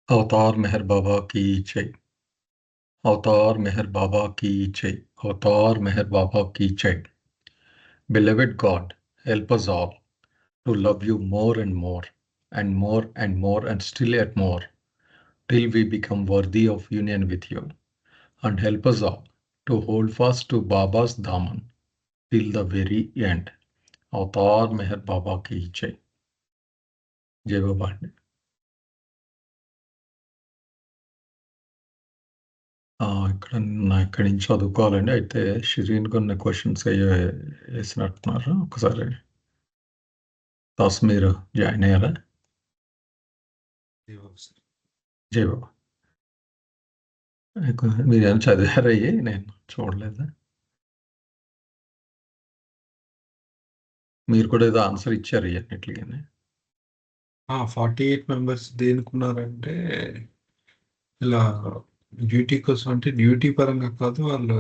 अवतार मेहर बाबा की जय। अवतार मेहर बाबा की जय। अवतार मेहर बाबा की जय। Beloved God, help us all to love you more and more, and more and more, and still yet more, till we become worthy of union with you. And help us all to hold fast to Baba's Daman till the very end. अवतार मेहर बाबा की जय। जय बाबा అండి। ఇక్కడి నుంచి చదువుకోవాలండి। అయితే షిరీన్ కొన్ని questions వేసినట్టున్నారు। ఒకసారి దాస్ మీరు జాయిన్ అయ్యారా? జై బాబా। మీరు ఏమైనా చదివారయ్యి? నేను చూడలేదు। మీరు కూడా ఏదో ఆన్సర్ ఇచ్చారు అన్నిటికీ। 48 మెంబర్స్ దేనికున్నారంటే ఇలా డ్యూటీ కోసం, అంటే డ్యూటీ పరంగా కాదు, వాళ్ళు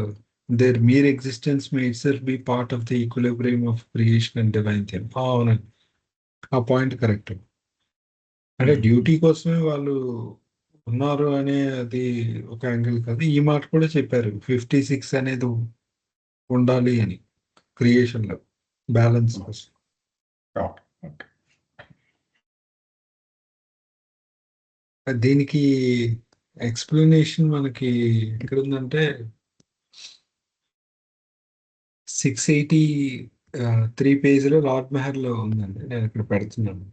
their mere existence may itself be part of the equilibrium of creation and divine thing. అవునండి, ఆ పాయింట్ కరెక్ట్. అంటే డ్యూటీ కోసమే వాళ్ళు ఉన్నారు అనే అది ఒక యాంగిల్ కాదు. ఈ మాట కూడా చెప్పారు, 56 అనేది ఉండాలి అని క్రియేషన్ లో బ్యాలెన్స్ కోసం. దీనికి ఎక్స్ప్లెనేషన్ మనకి ఎక్కడుందంటే 683 పేజీలో లార్డ్ మెహర్ లో ఉందండి. నేను ఇక్కడ పెడుతున్నాను.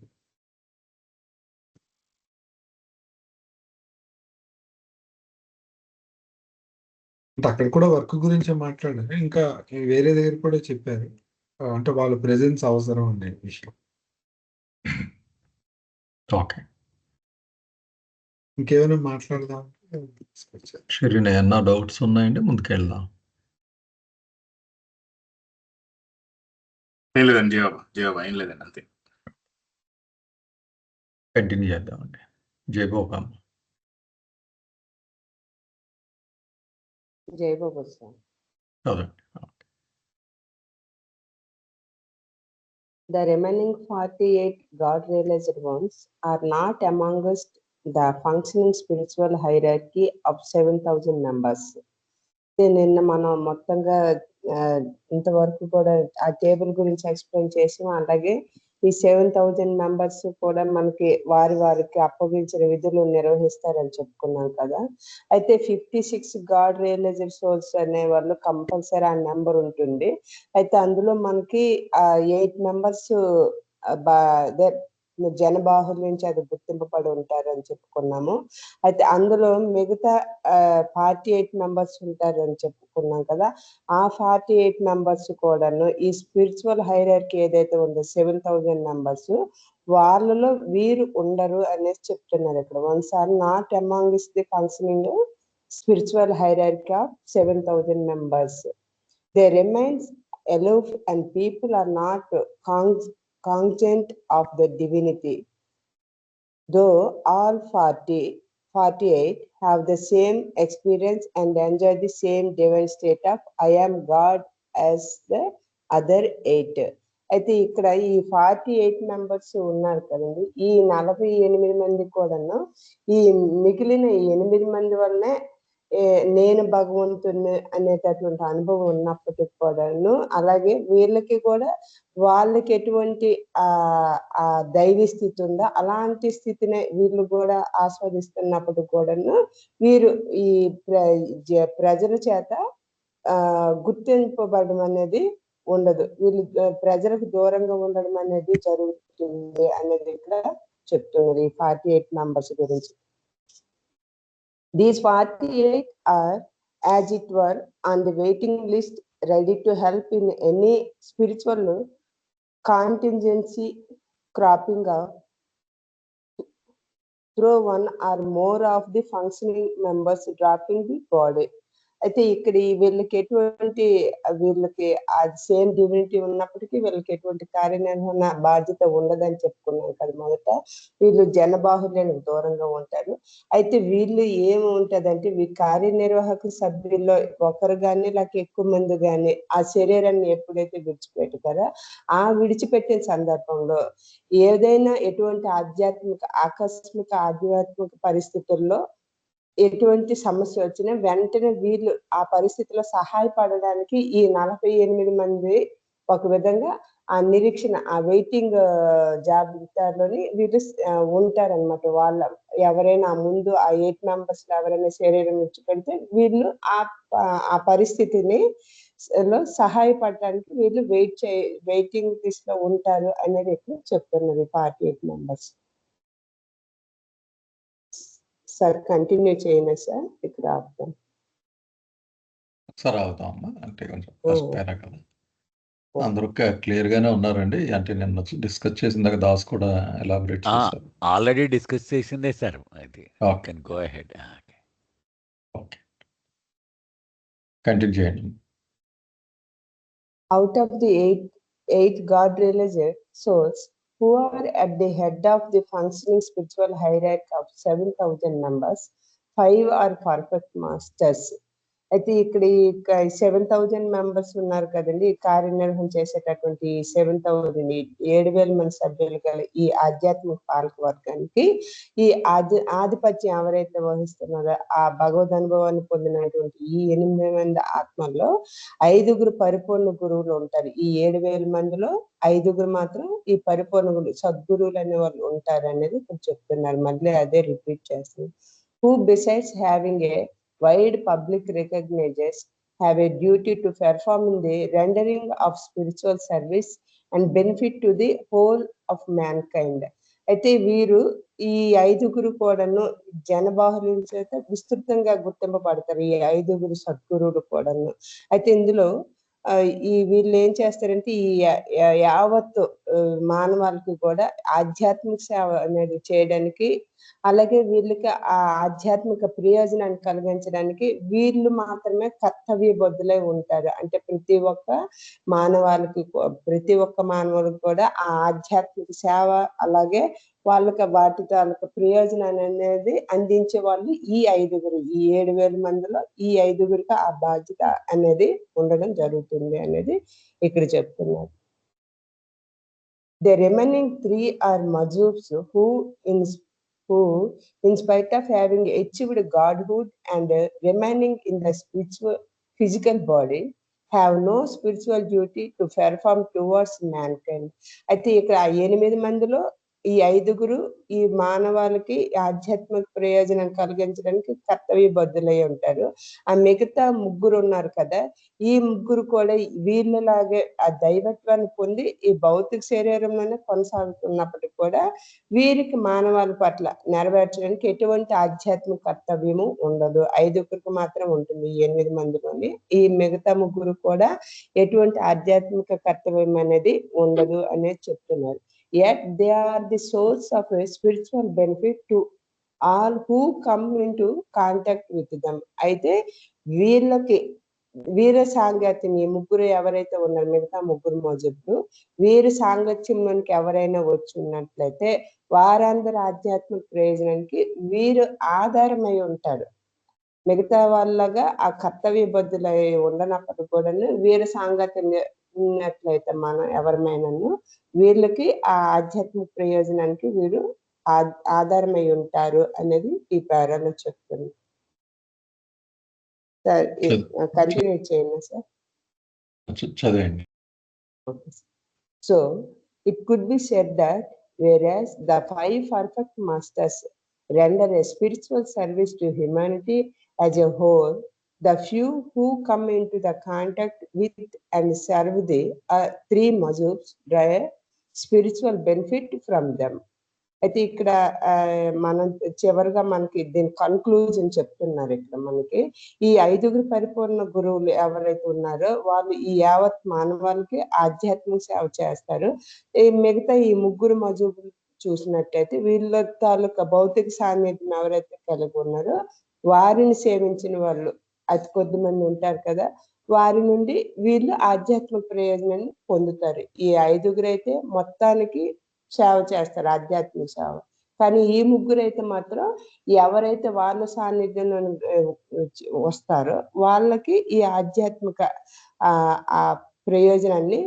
అంటే అక్కడ కూడా వర్క్ గురించి మాట్లాడారు. ఇంకా వేరే దగ్గర కూడా చెప్పారు, అంటే వాళ్ళ ప్రెజెన్స్ అవసరం అనే విషయం. ఓకే, ఇంకేమైనా మాట్లాడదాం? షిరీన్ ఏమన్నా డౌట్స్ ఉన్నాయండి? ముందుకెళ్దాం. ఏం లేదండి, జవాబా ఏం లేదండి, అంతే. కంటిన్యూ చేద్దామండి। జై బాబా। జై బాబా సార్. చదవండి। The remaining 48 God-realized ones are not amongst the functioning spiritual hierarchy of 7,000 members. నిన్న మనం మొత్తంగా ఇంతవరకు కూడా ఆ టేబుల్ గురించి ఎక్స్ప్లెయిన్ చేసాం. అలాగే ఈ 7,000 మెంబర్స్ కూడా మనకి వారికి అప్పగించిన విధులు నిర్వహిస్తారని చెప్పుకున్నాం కదా. అయితే 56 గాడ్ రియలైజ్డ్ సోల్స్ అనే వాళ్ళు కంపల్సరీ ఆ నెంబర్ ఉంటుంది. అయితే అందులో మనకి 8 మెంబర్స్ జనబాహుల్యం నుంచి అది గుర్తింపబడి ఉంటారని చెప్పుకున్నాము. అయితే అందులో మిగతా 48 మెంబర్స్ ఉంటారని చెప్పుకున్నాం కదా. ఆ 48 మెంబర్స్ కూడాను ఈ స్పిరిచువల్ హైరార్కీ ఏదైతే ఉందో 7,000 మెంబర్స్, వాళ్ళలో వీరు ఉండరు అనేసి చెప్తున్నారు ఇక్కడ. Ones are not amongst the functioning spiritual hierarchy of 7,000 members. They remain aloof and people are not cognizant of the divinity. Though all 48 have the same experience and enjoy the same divine state of I am God as the other 8. అయితే ఇక్కడ ఈ 48 members ఉన్నారు కదండి, ఈ 48 మంది కూడాను ఈ మిగిలిన 8 మంది వల్లనే నేను భగవంతుని అనేటటువంటి అనుభవం ఉన్నప్పటికి కూడాను, అలాగే వీళ్ళకి కూడా వాళ్ళకి ఎటువంటి ఆ దైవీ స్థితి ఉందో అలాంటి స్థితిని వీళ్ళు కూడా ఆస్వాదిస్తున్నప్పుడు కూడాను వీరు ఈ ప్రజల చేత గుర్తింపబడడం అనేది ఉండదు. వీళ్ళు ప్రజలకు దూరంగా ఉండడం అనేది జరుగుతుంది అనేది ఇక్కడ చెప్తున్నారు ఈ 48 మెంబర్స్ గురించి. These 48 are, as it were, on the waiting list, ready to help in any spiritual contingency cropping up through one or more of the functioning members dropping the body. అయితే ఇక్కడ వీళ్ళకి సేమ్ డివినిటీ ఉన్నప్పటికీ వీళ్ళకి ఎటువంటి కార్యనిర్వహణ బాధ్యత ఉండదని చెప్పుకున్నాం కదా మొదట. వీళ్ళు జనబాహుల్యానికి దూరంగా ఉంటారు. అయితే వీళ్ళు ఏమి ఉంటదంటే కార్యనిర్వాహక సభ్యుల్లో ఒకరు కానీ లేక ఎక్కువ మంది కానీ ఆ శరీరాన్ని ఎప్పుడైతే విడిచిపెడతారో ఆ విడిచిపెట్టిన సందర్భంలో ఏదైనా ఎటువంటి ఆకస్మిక ఆధ్యాత్మిక పరిస్థితుల్లో ఎటువంటి సమస్య వచ్చినా వెంటనే వీళ్ళు ఆ పరిస్థితిలో సహాయపడడానికి ఈ 48 మంది ఒక విధంగా ఆ నిరీక్షణ, ఆ వెయిటింగ్ జాబితాలోని వీళ్ళు ఉంటారనమాట. వాళ్ళ ఎవరైనా ముందు ఆ 8 మెంబర్స్ లో ఎవరైనా శరీరం విడిచిపెడితే వీళ్ళు ఆ పరిస్థితిని సహాయపడడానికి వీళ్ళు వెయిటింగ్ లిస్ట్ లో ఉంటారు అనేది ఎక్కువ చెప్తున్నారు 48 మెంబర్స్. సార్ కంటిన్యూ చేయనా సార్? ఇక్కడ ఆపుతాం. ఒకసారి అవుతామమ్మా, అంటే కొంచెం ఫస్ట్ పేరా కదా, అందరూ క్లియర్ గానే ఉన్నారండి. అంటే నిన్న డిస్కస్ చేసిన దాకా దాస్ కూడా ఎలాబరేట్ చేశారు. ఆల్రెడీ డిస్కస్ చేసిందే సార్. అది okay, go ahead. Okay, continue చేయండి. Out of the eight God-realized souls who are at the head of the functioning spiritual hierarchy of 7,000 members, 5 are perfect masters. అయితే ఇక్కడ 7,000 members ఉన్నారు కదండి. ఈ కార్యనిర్వహణ చేసేటటువంటి 7,000 మంది సభ్యులు గల ఈ ఆధ్యాత్మిక పాలక వర్గానికి ఈ ఆధిపత్యం ఎవరైతే వహిస్తున్నారో ఆ భగవద్ అనుభవాన్ని పొందినటువంటి ఈ 8 మంది ఆత్మల్లో 5 పరిపూర్ణ గురువులు ఉంటారు. ఈ 7,000 మందిలో 5 మాత్రం ఈ పరిపూర్ణ గురువులు, సద్గురువులు అనే వాళ్ళు ఉంటారు అనేది ఇప్పుడు చెప్తున్నారు. మళ్ళీ అదే రిపీట్ చేస్తున్నారు. Who besides having a wide public recognizes have a duty to perform in the rendering of spiritual service and benefit to the whole of mankind. అయితే వీరు ఈ 5 కూడాను జనబాహుల్యం చేత విస్తృతంగా గుర్తింపబడతారు. ఈ 5 సద్గురువులు కూడాను. అయితే ఇందులో వీళ్ళు ఏం చేస్తారంటే ఈ యావత్తు మానవాళికి కూడా ఆధ్యాత్మిక సేవ అనేది చేయడానికి, అలాగే వీళ్ళకి ఆ ఆధ్యాత్మిక ప్రయోజనాన్ని కలిగించడానికి వీళ్ళు మాత్రమే కర్తవ్యబద్ధులై ఉంటారు. అంటే ప్రతి ఒక్క మానవులకు కూడా ఆ ఆధ్యాత్మిక సేవ, అలాగే వాళ్ళకి వాటి తాలూకు ప్రయోజనాన్ని అనేది అందించే వాళ్ళు ఈ 5 ఈ 7,000 మందిలో ఈ 5 ఆ బాధ్యత అనేది ఉండడం జరుగుతుంది అనేది ఇక్కడ చెప్తున్నారు. The remaining 3 are Majubs who in spite of having achieved godhood and remaining in the physical body have no spiritual duty to perform towards mankind. అయితే ఇక్కడ 8 మందిలో ఈ 5 ఈ మానవాళికి ఆధ్యాత్మిక ప్రయోజనం కలిగించడానికి కర్తవ్యబద్ధులై ఉంటారు. ఆ మిగతా 3 ఉన్నారు కదా, ఈ 3 కూడా వీళ్ళలాగే ఆ దైవత్వాన్ని పొంది ఈ భౌతిక శరీరంలోనే కొనసాగుతున్నప్పటికీ కూడా వీరికి మానవాళి పట్ల నెరవేర్చడానికి ఎటువంటి ఆధ్యాత్మిక కర్తవ్యము ఉండదు. 5 మాత్రం ఉంటుంది ఈ 8 మందిలోని. ఈ మిగతా 3 కూడా ఎటువంటి ఆధ్యాత్మిక కర్తవ్యం అనేది ఉండదు అనేది చెప్తున్నారు. Yet they are the source of a spiritual benefit to all who come into contact with them. అయితే వీర సాంగత్యం ఈ 3 ఎవరైతే ఉన్నారు, మిగతా 3 మోజులు వీర సాంగత్యంలోనికి ఎవరైనా వచ్చి ఉన్నట్లయితే వారందరి ఆధ్యాత్మిక ప్రయోజనానికి వీరు ఆధారమై ఉంటారు. మిగతా వాళ్ళగా ఆ కర్తవ్యబద్ధులై ఉండనప్పటికీ కూడా వీర సాంగత్యం ఉన్నట్లయితే మనం ఎవరిమైనాను వీళ్ళకి ఆ ఆధ్యాత్మిక ప్రయోజనానికి వీరు ఆధారమై ఉంటారు అనేది ఈ పేరాలో చెప్తుంది. సార్ కంటిన్యూ చేయండి సార్. చదవండి. So it could be said that whereas the 5 perfect masters render a spiritual service to humanity as a whole, the few who come into the contact with and serve the 3 Majubs derive spiritual benefit from them. అయితే ఇక్కడ మనం చివరిగా మనకి దీని conclusion చెప్తున్నారు. ఇక్కడ మనకి ఈ 5 పరిపూర్ణ గురువులు ఎవరైతే ఉన్నారో వాళ్ళు ఈ యావత్ మానవాళికి ఆధ్యాత్మిక సేవ చేస్తారు. ఈ మిగతా ఈ 3 మజూబులు చూసినట్టయితే వీళ్ళ తాలూకా భౌతిక సాన్నిధ్యం ఎవరైతే కలిగి ఉన్నారో వారిని సేవించిన వాళ్ళు అతి కొద్ది మంది ఉంటారు కదా, వారి నుండి వీళ్ళు ఆధ్యాత్మిక ప్రయోజనాన్ని పొందుతారు. ఈ 5గురు అయితే మొత్తానికి సేవ చేస్తారు, ఆధ్యాత్మిక సేవ. కానీ ఈ ముగ్గురు అయితే మాత్రం ఎవరైతే వాళ్ళ సాన్నిధ్యంలో వస్తారో వాళ్ళకి ఈ ఆధ్యాత్మిక ఆ ప్రయోజనాన్ని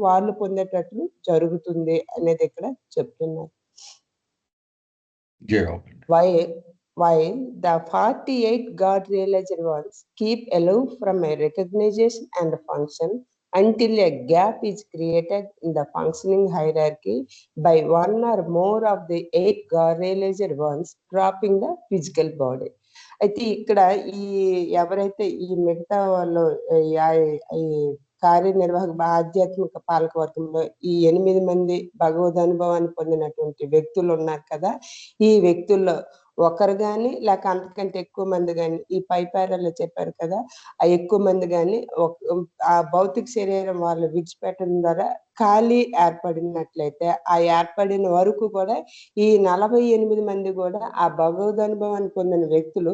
వాళ్ళు పొందేటట్లు జరుగుతుంది అనేది ఇక్కడ చెప్తున్నారు. While the 48 God-realized ones keep aloof from a recognition and function until a gap is created in the functioning hierarchy by one or more of the 8 God-realized ones dropping the physical body. అయితే ఇక్కడ ఎవరైతే ఈ మిగతా వాళ్ళు ఈ కార్యనిర్వాహక ఆధ్యాత్మిక పాలకవర్గంలో ఈ 8 మంది భగవద్ అనుభవాన్ని పొందినటువంటి వ్యక్తులు ఉన్నారు కదా, ఈ వ్యక్తుల్లో ఒకరు గాని లేక అంతకంటే ఎక్కువ మంది గాని ఈ పై పేరాల్లో చెప్పారు కదా, ఆ ఎక్కువ మంది గాని ఆ భౌతిక శరీరం వాళ్ళు విడిచిపెట్టడం ద్వారా ఖాళీ ఏర్పడినట్లయితే ఆ ఏర్పడిన వరకు కూడా ఈ 48 మంది కూడా ఆ భగవద్ అనుభవాన్ని పొందిన వ్యక్తులు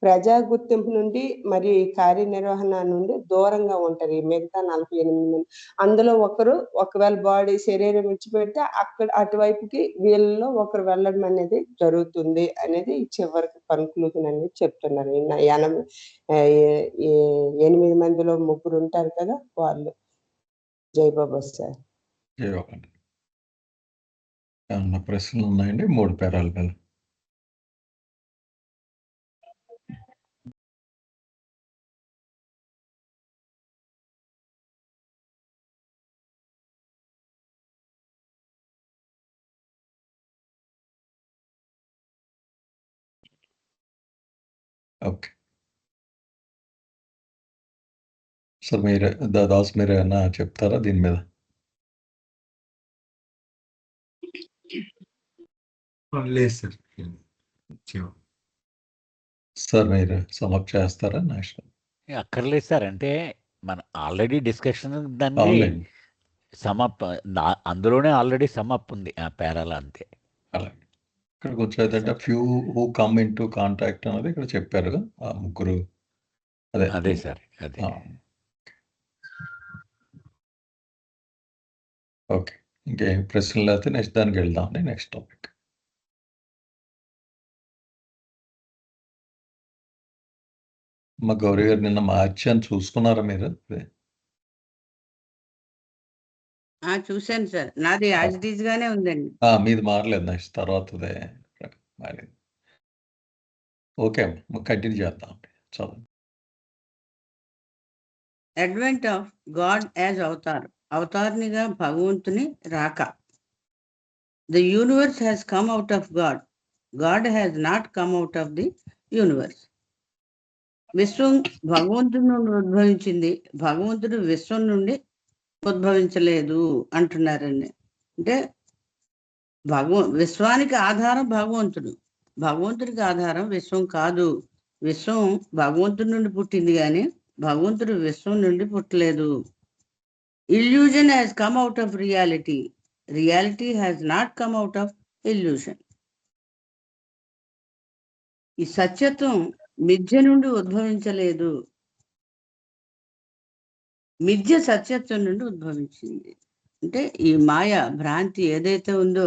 ప్రజా గుర్తింపు నుండి మరియు ఈ కార్యనిర్వహణ నుండి దూరంగా ఉంటారు. ఈ మిగతా 48 మంది అందులో ఒకవేళ శరీరం విడిచిపెడితే అక్కడ అటువైపుకి వీళ్ళలో ఒకరు వెళ్ళడం అనేది జరుగుతుంది అనేది చివరికి కన్క్లూజన్ అనేది చెప్తున్నారు. 8 మందిలో 3 ఉంటారు కదా వాళ్ళు. జై బాబా సార్. ఏమన్నా ప్రశ్నలు ఉన్నాయండి 3 పేరాల మీద? ఓకే సార్, దాస్ మీరు ఏమన్నా చెప్తారా దీని మీద? లేదు సార్. సార్ మీరు సమప్ చేస్తారా? నెక్స్ట్ అక్కర్లేదు సార్, అంటే మన ఆల్రెడీ డిస్కషన్ దాన్ని ఆన్లైన్ సమప్ అందులోనే ఆల్రెడీ సమప్ ఉంది ఆ పేరాల, అంతే. అలాగే ఇక్కడికి వచ్చేదంటే few who come into contact అనేది ఇక్కడ చెప్పారు ఆ 3. అదే సార్, అదే. ఓకే, ఇంకేం ప్రశ్నలు అయితే నెక్స్ట్ దానికి వెళ్దామండి. Next topic. మా గౌరీ గారు నిన్న మార్చాను, చూసుకున్నారా మీరు? చూశాను సార్, నాది యాజ్ ఇట్ ఈజ్ గానే ఉందండి. మీది మారలేదు, నెక్స్ట్ తర్వాతదే మారింది. ఓకే అమ్మా, కంటిన్యూ చేద్దాం. చదువు. అడ్వెంట్ ఆఫ్ గాడ్ యాజ్ అవతార్నిగా భగవంతుని రాక. The universe has come out of God, God has not come out of the universe. విశ్వం భగవంతుడి నుండి ఉద్భవించింది, భగవంతుడు విశ్వం నుండి ఉద్భవించలేదు అంటున్నారండి. అంటే విశ్వానికి ఆధారం భగవంతుడు, భగవంతుడికి ఆధారం విశ్వం కాదు. విశ్వం భగవంతుడి నుండి పుట్టింది కానీ భగవంతుడు విశ్వం నుండి పుట్టలేదు. Illusion has come out of reality, reality has not come out of illusion. ఈ సత్యత్వం మిథ్య నుండి ఉద్భవించలేదు, మిథ్య సత్యత్వం నుండి ఉద్భవించింది. అంటే ఈ మాయ భ్రాంతి ఏదైతే ఉందో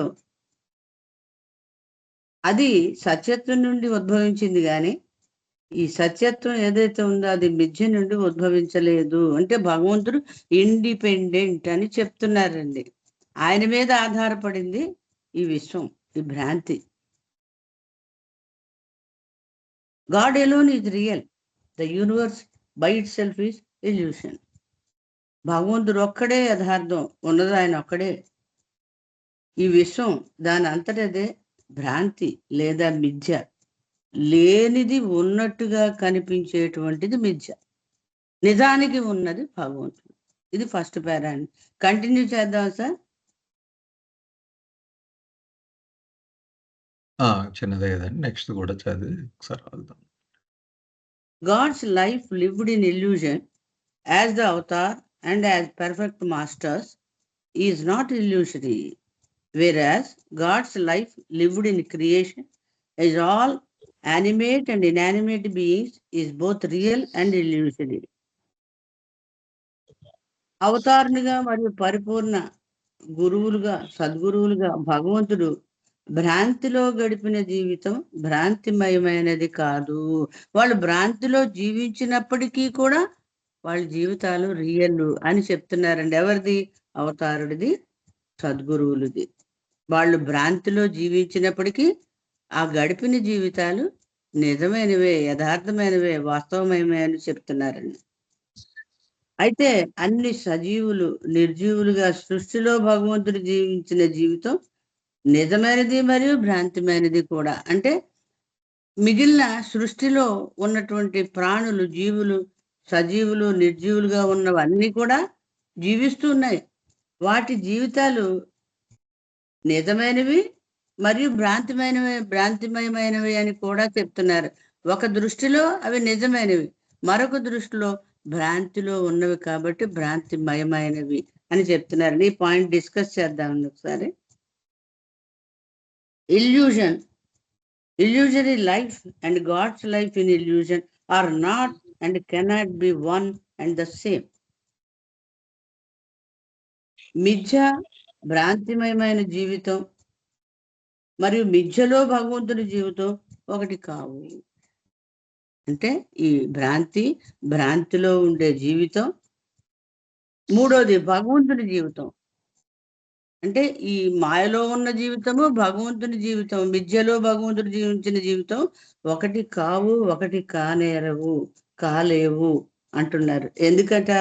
అది సత్యత్వం నుండి ఉద్భవించింది కానీ ఈ సత్యత్వం ఏదైతే ఉందో అది మిథ్య నుండి ఉద్భవించలేదు. అంటే భగవంతుడు ఇండిపెండెంట్ అని చెప్తున్నారండి. ఆయన మీద ఆధారపడింది ఈ విశ్వం, ఈ భ్రాంతి. God alone is real. The universe by itself is illusion. భగవంతుడు ఒక్కడే యథార్థం, ఉన్నది ఆయన ఒక్కడే. ఈ విశ్వం దాని అంతటదే భ్రాంతి లేదా మిథ్య, లేనిది ఉన్నట్టుగా కనిపించేటువంటిది మిథ్య, నిజానికి ఉన్నది భగవంతుడు. ఇది ఫస్ట్ పేరా అండి. కంటిన్యూ చేద్దాం సార్. చిన్నదే కదండి, నెక్స్ట్ కూడా చదివి ఒకసారి వెళ్దాం. God's life lived in illusion as the avatar and as perfect masters is not illusory, whereas God's life lived in creation is all animate and inanimate beings is both real and illusory. అవతారునిగా మరియు పరిపూర్ణ గురువులుగా సద్గురువులుగా భగవంతుడు భ్రాంతిలో గడిపిన జీవితం భ్రాంతిమయమైనది కాదు. వాళ్ళు భ్రాంతిలో జీవించినప్పటికీ కూడా వాళ్ళ జీవితాలు రియల్ అని చెప్తున్నారండి. ఎవరిది? అవతారుడిది, సద్గురువులది. వాళ్ళు భ్రాంతిలో జీవించినప్పటికీ ఆ గడిపిన జీవితాలు నిజమైనవే, యథార్థమైనవే, వాస్తవమైనవే అని చెప్తున్నారండి. అయితే అన్ని సజీవులు నిర్జీవులుగా సృష్టిలో భగవంతుడు జీవించిన జీవితం నిజమైనది మరియు భ్రాంతిమైనది కూడా. అంటే మిగిలిన సృష్టిలో ఉన్నటువంటి ప్రాణులు, జీవులు, సజీవులు, నిర్జీవులుగా ఉన్నవన్నీ కూడా జీవిస్తూ ఉన్నాయి. వాటి జీవితాలు నిజమైనవి మరియు భ్రాంతిమయమైనవి అని కూడా చెప్తున్నారు. ఒక దృష్టిలో అవి నిజమైనవి, మరొక దృష్టిలో భ్రాంతిలో ఉన్నవి కాబట్టి భ్రాంతిమయమైనవి అని చెప్తున్నారు. ఈ పాయింట్ డిస్కస్ చేద్దామండి ఒకసారి. illusory life and God's life in illusion are not and cannot be one and the same. మిథ్య భ్రాంతిమయమైన జీవితం మరియు మిథ్యలో భగవంతుని జీవితం ఒకటి కావు. అంటే ఈ భ్రాంతిలో ఉండే జీవితం, మూడోది భగవంతుని జీవితం. అంటే ఈ మాయలో ఉన్న జీవితము, భగవంతుని జీవితం, మిథ్యలో భగవంతుడు జీవించిన జీవితం ఒకటి కావు, ఒకటి కాలేవు అంటున్నారు. ఎందుకట?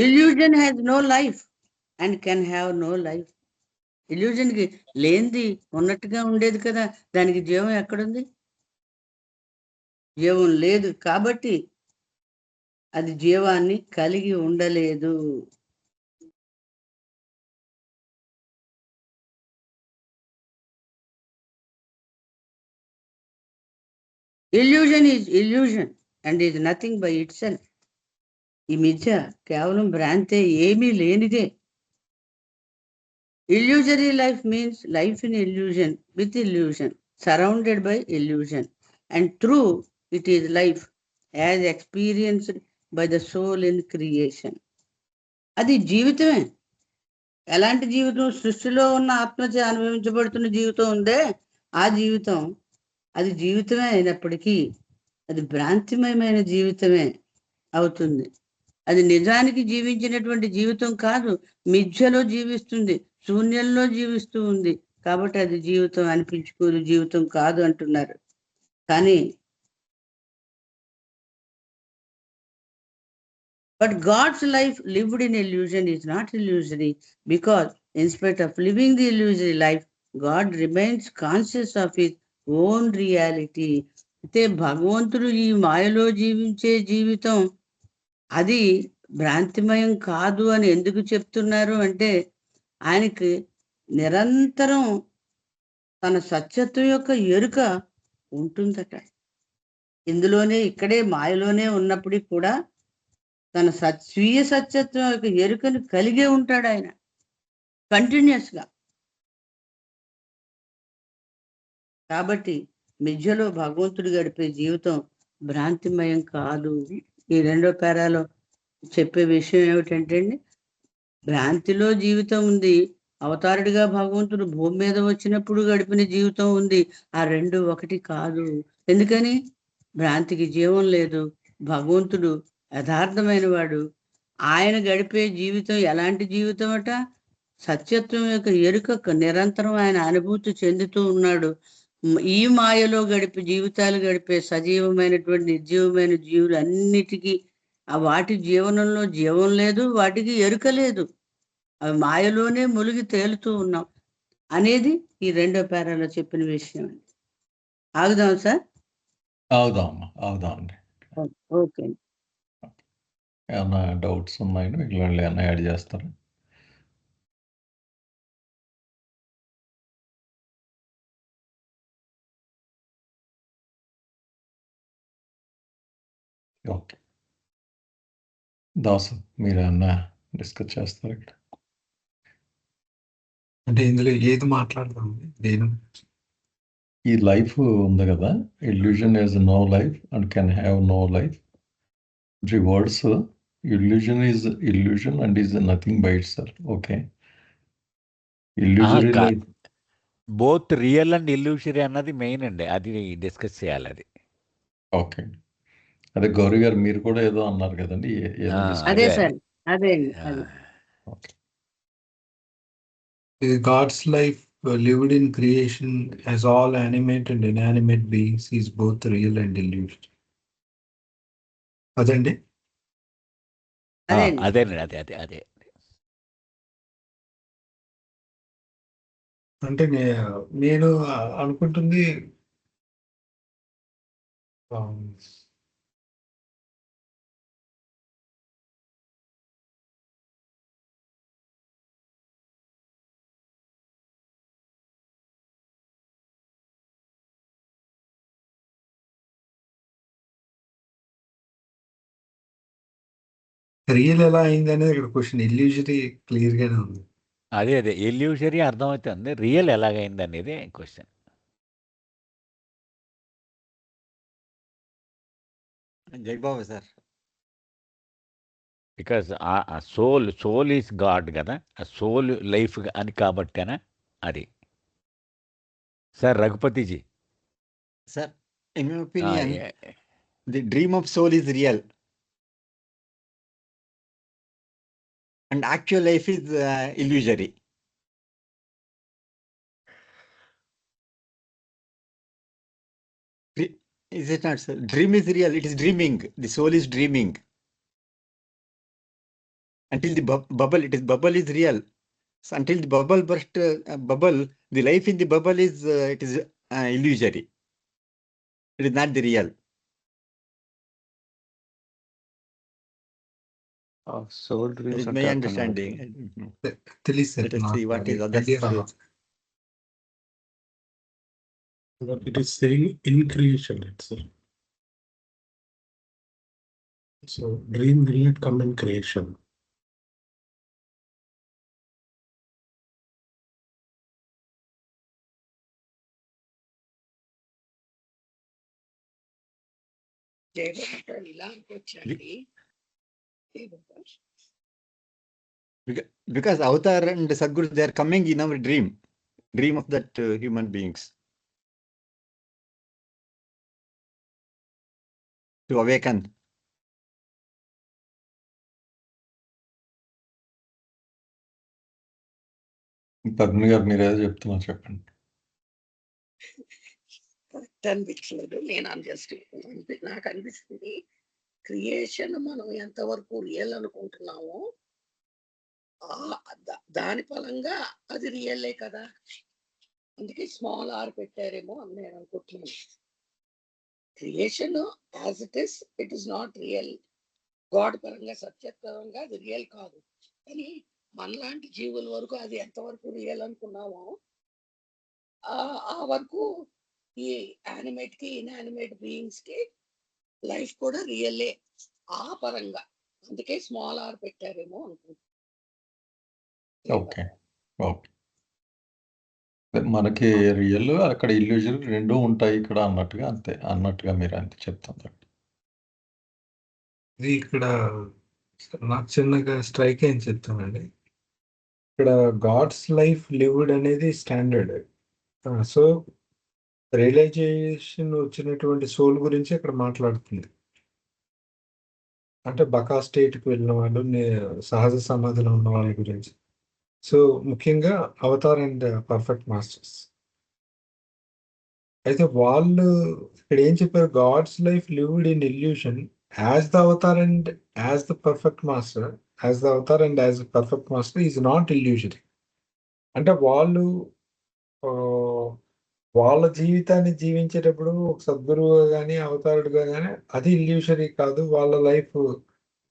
illusion has no life and can have no life. Illusion కి లేనిది ఉన్నట్టుగా ఉండేది కదా, దానికి జీవం ఎక్కడుంది? జీవం లేదు కాబట్టి అది జీవాన్ని కలిగి ఉండలేదు. illusion is illusion and is nothing by itself. ఈ మిథ్య కేవలం భ్రాంతే, ఏమీ లేనిదే. illusory life means life in illusion, with illusion, surrounded by illusion, and true it is life as experienced by the soul in creation. అది జీవితమే. ఎలాంటి జీవితం? సృష్టిలో ఉన్న ఆత్మచే అనుభవించబడుతున్న జీవితం ఉందే, ఆ జీవితం అది జీవితమే అయినప్పటికీ అది భ్రాంతిమయమైన జీవితమే అవుతుంది. అది నిజానికి జీవించినటువంటి జీవితం కాదు, మిథ్యలో జీవిస్తుంది, శూన్యంలో జీవిస్తూ ఉంది. కాబట్టి అది జీవితం అనిపించుకోదు, జీవితం కాదు అంటున్నారు. కానీ but God's life lived in illusion is not illusory, because in spite of living the illusory life, God remains conscious of his own reality. అయితే భగవంతుడు ఈ మాయలో జీవించే జీవితం అది భ్రాంతిమయం కాదు అని ఎందుకు చెప్తున్నారు అంటే, ఆయనకి నిరంతరం తన సత్యత్వం యొక్క ఎరుక ఉంటుందట. ఇందులోనే, ఇక్కడే మాయలోనే ఉన్నప్పటికీ కూడా తన స్వీయ సత్యత్వం యొక్క ఎరుకను కలిగే ఉంటాడు ఆయన కంటిన్యూస్ గా. కాబట్టి మిథ్యలో భగవంతుడు గడిపే జీవితం భ్రాంతిమయం కాదు. ఈ రెండో పేరాలో చెప్పే విషయం ఏమిటంటే, భ్రాంతిలో జీవితం ఉంది, అవతారుడిగా భగవంతుడు భూమి మీద వచ్చినప్పుడు గడిపిన జీవితం ఉంది. ఆ రెండు ఒకటి కాదు. ఎందుకని? భ్రాంతికి జీవం లేదు, భగవంతుడు యథార్థమైన వాడు. ఆయన గడిపే జీవితం ఎలాంటి జీవితం అట? సత్యత్వం యొక్క ఎరుక నిరంతరం ఆయన అనుభూతి చెందుతూ ఉన్నాడు. ఈ మాయలో జీవితాలు గడిపే సజీవమైనటువంటి నిర్జీవమైన జీవులు అన్నిటికీ వాటి జీవనంలో జీవం లేదు, వాటికి ఎరుక లేదు, అవి మాయలోనే మునిగి తేలుతూ ఉన్నాం అనేది ఈ రెండో పేరాలో చెప్పిన విషయం అండి. ఆగుదాం సార్? అవుదామండి. ఓకే. ఏమన్నా డౌట్స్ ఉన్నాయండి? వీళ్ళు ఏమన్నా యాడ్ చేస్తారా? ఓకే, దాసు మీరు ఏమన్నా డిస్కస్ చేస్తారు ఇక్కడ? అంటే ఇందులో ఏది మాట్లాడదాం దేని ఈ లైఫ్ ఉంది కదా, illusion is no life and can have no life. Three words, illusion is illusion and is nothing by itself. Okay, illusory life. Both real and illusory అన్నది మెయిన్ అండి, అది డిస్కస్ చేయాలి అది. ఓకే, అదే గౌరీ గారు మీరు కూడా ఏదో అన్నారు కదండి, ఏదో అదే అదే. సార్, అదే అండి, అదే. God's life lived in creation as all animate and inanimate beings is both real and illusion. అదండి. అదేండి. అదేనండి, అదే అదే అదే. అంటే నేను అనుకుంటుంది రియల్ ఎలా అయింది అనేది ఇక్కడ క్వశ్చన్. ఇల్యూజరీ క్లియర్ గానే ఉంది. అదే అదే ఇల్యూషరీ అర్థమవుతుంది, రియల్ ఎలాగైంది అనేది క్వశ్చన్. జైబాబు సార్. బికాస్ ఆ సోల్ ఈజ్ గాడ్ కదా, ఆ సోల్ లైఫ్ అని కాబట్టేనా అది. Sir Raghupati ji. Sir, in my opinion the dream of soul is real and actual life is illusory. Is it not, sir? Dream is real, it is dreaming, the soul is dreaming until the bubble, bubble is real. So until the bubble burst, bubble, the life in the bubble is it is illusory, it is not the real. Soul dreams That is my understanding. I don't know. తెలియదు Let us see what is sir. others. It is saying in creation itself. So dream will not come in creation. Because Avatar and Sadhguru, they are coming in our dream of that human beings to awaken. Padmini గారు మీరు ఏదో చెప్తున్నారు, చెప్పండి. Correct అనిపించలేదు, నేను just నాకు అనిపిస్తుంది creation మనం ఎంతవరకు రియల్ అనుకుంటున్నామో దాని పరంగా అది రియల్లే కదా, అందుకే స్మాల్ ఆర్ పెట్టారేమో అని నేను అనుకుంటున్నాను. Creation as it is not real. God పరంగా సత్యపరంగా అది రియల్ కాదు, కానీ మనలాంటి జీవుల వరకు అది ఎంతవరకు రియల్ అనుకున్నామో ఆ వరకు ఈ యానిమేట్ కి ఇన్యానిమేట్ బీయింగ్స్ కి లైఫ్ కూడా రియల్లే ఆ పరంగా, అందుకే స్మాల్ ఆర్ పెట్టారేమో అనుకుంటున్నాను. Okay, okay. మనకి రియల్, అక్కడ ఇల్యూజన్ రెండు ఉంటాయి ఇక్కడ అన్నట్టుగా, అంతే అన్నట్టుగా మీరు అంతే చెప్తున్నారు. ఇది ఇక్కడ నాకు చిన్నగా స్ట్రైక్ అయింది చెప్తానండి. ఇక్కడ గాడ్స్ లైఫ్ లివ్డ్ అనేది స్టాండర్డ్. సో రియలైజేషన్ వచ్చినటువంటి సోల్ గురించి ఇక్కడ మాట్లాడుతుంది. అంటే బకా స్టేట్కి వెళ్ళిన వాళ్ళు, సహజ సమాధిలో ఉన్న వాళ్ళ గురించి. సో ముఖ్యంగా అవతార్ అండ్ పర్ఫెక్ట్ మాస్టర్స్. అయితే వాళ్ళు ఇక్కడ ఏం చెప్పారు, God's life lived in illusion as the avatar and as the perfect master. As the avatar and as the perfect master is not illusory. అంటే వాళ్ళు వాళ్ళ జీవితాన్ని జీవించేటప్పుడు ఒక సద్గురువుగా కానీ అవతారుడుగా కానీ అది ఇల్యూషరీ కాదు, వాళ్ళ లైఫ్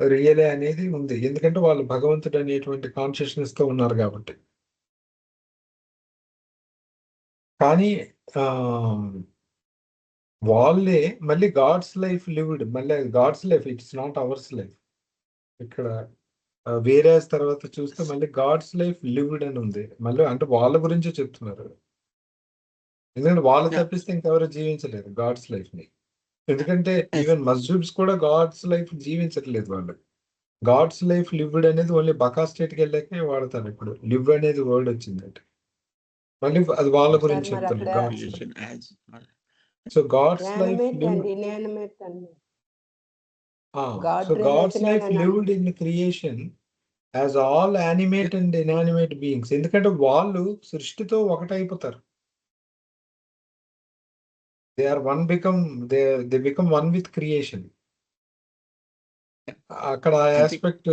రియలే అనేది ఉంది. ఎందుకంటే వాళ్ళు భగవంతుడు అనేటువంటి కాన్షియస్నెస్ తో ఉన్నారు కాబట్టి. కానీ వాళ్ళే మళ్ళీ గాడ్స్ లైఫ్ లివ్డ్, మళ్ళీ God's life, it's not ours life. ఇక్కడ వేరే తర్వాత చూస్తే మళ్ళీ గాడ్స్ లైఫ్ లివ్డ్ అని ఉంది. మళ్ళీ అంటే వాళ్ళ గురించే చెప్తున్నారు. ఎందుకంటే వాళ్ళు Yeah. తప్పిస్తే ఇంకెవరు జీవించలేరు గాడ్స్ లైఫ్ ని. ఎందుకంటే Yes. ఈవెన్ మస్జిబ్స్ కూడా గాడ్స్ లైఫ్ జీవించట్లేదు వాళ్ళు. గాడ్స్ లైఫ్ లివ్డ్ అనేది ఓన్లీ బకా స్టేట్కి వెళ్ళాకే వాడతారు. ఇప్పుడు లివ్ అనేది వర్డ్ వచ్చిందంటే మళ్ళీ అది వాళ్ళ సార్ గురించి మరి చెప్తారు. అక్కడ God's Creation as so God's life animate live and inanimate అండి. God so God's related life lived in creation as all animate and inanimate beings. ఎందుకంటే వాళ్ళు సృష్టితో ఒకటైపోతారు. They are one become they become one with creation. అక్కడ ఆ I think aspect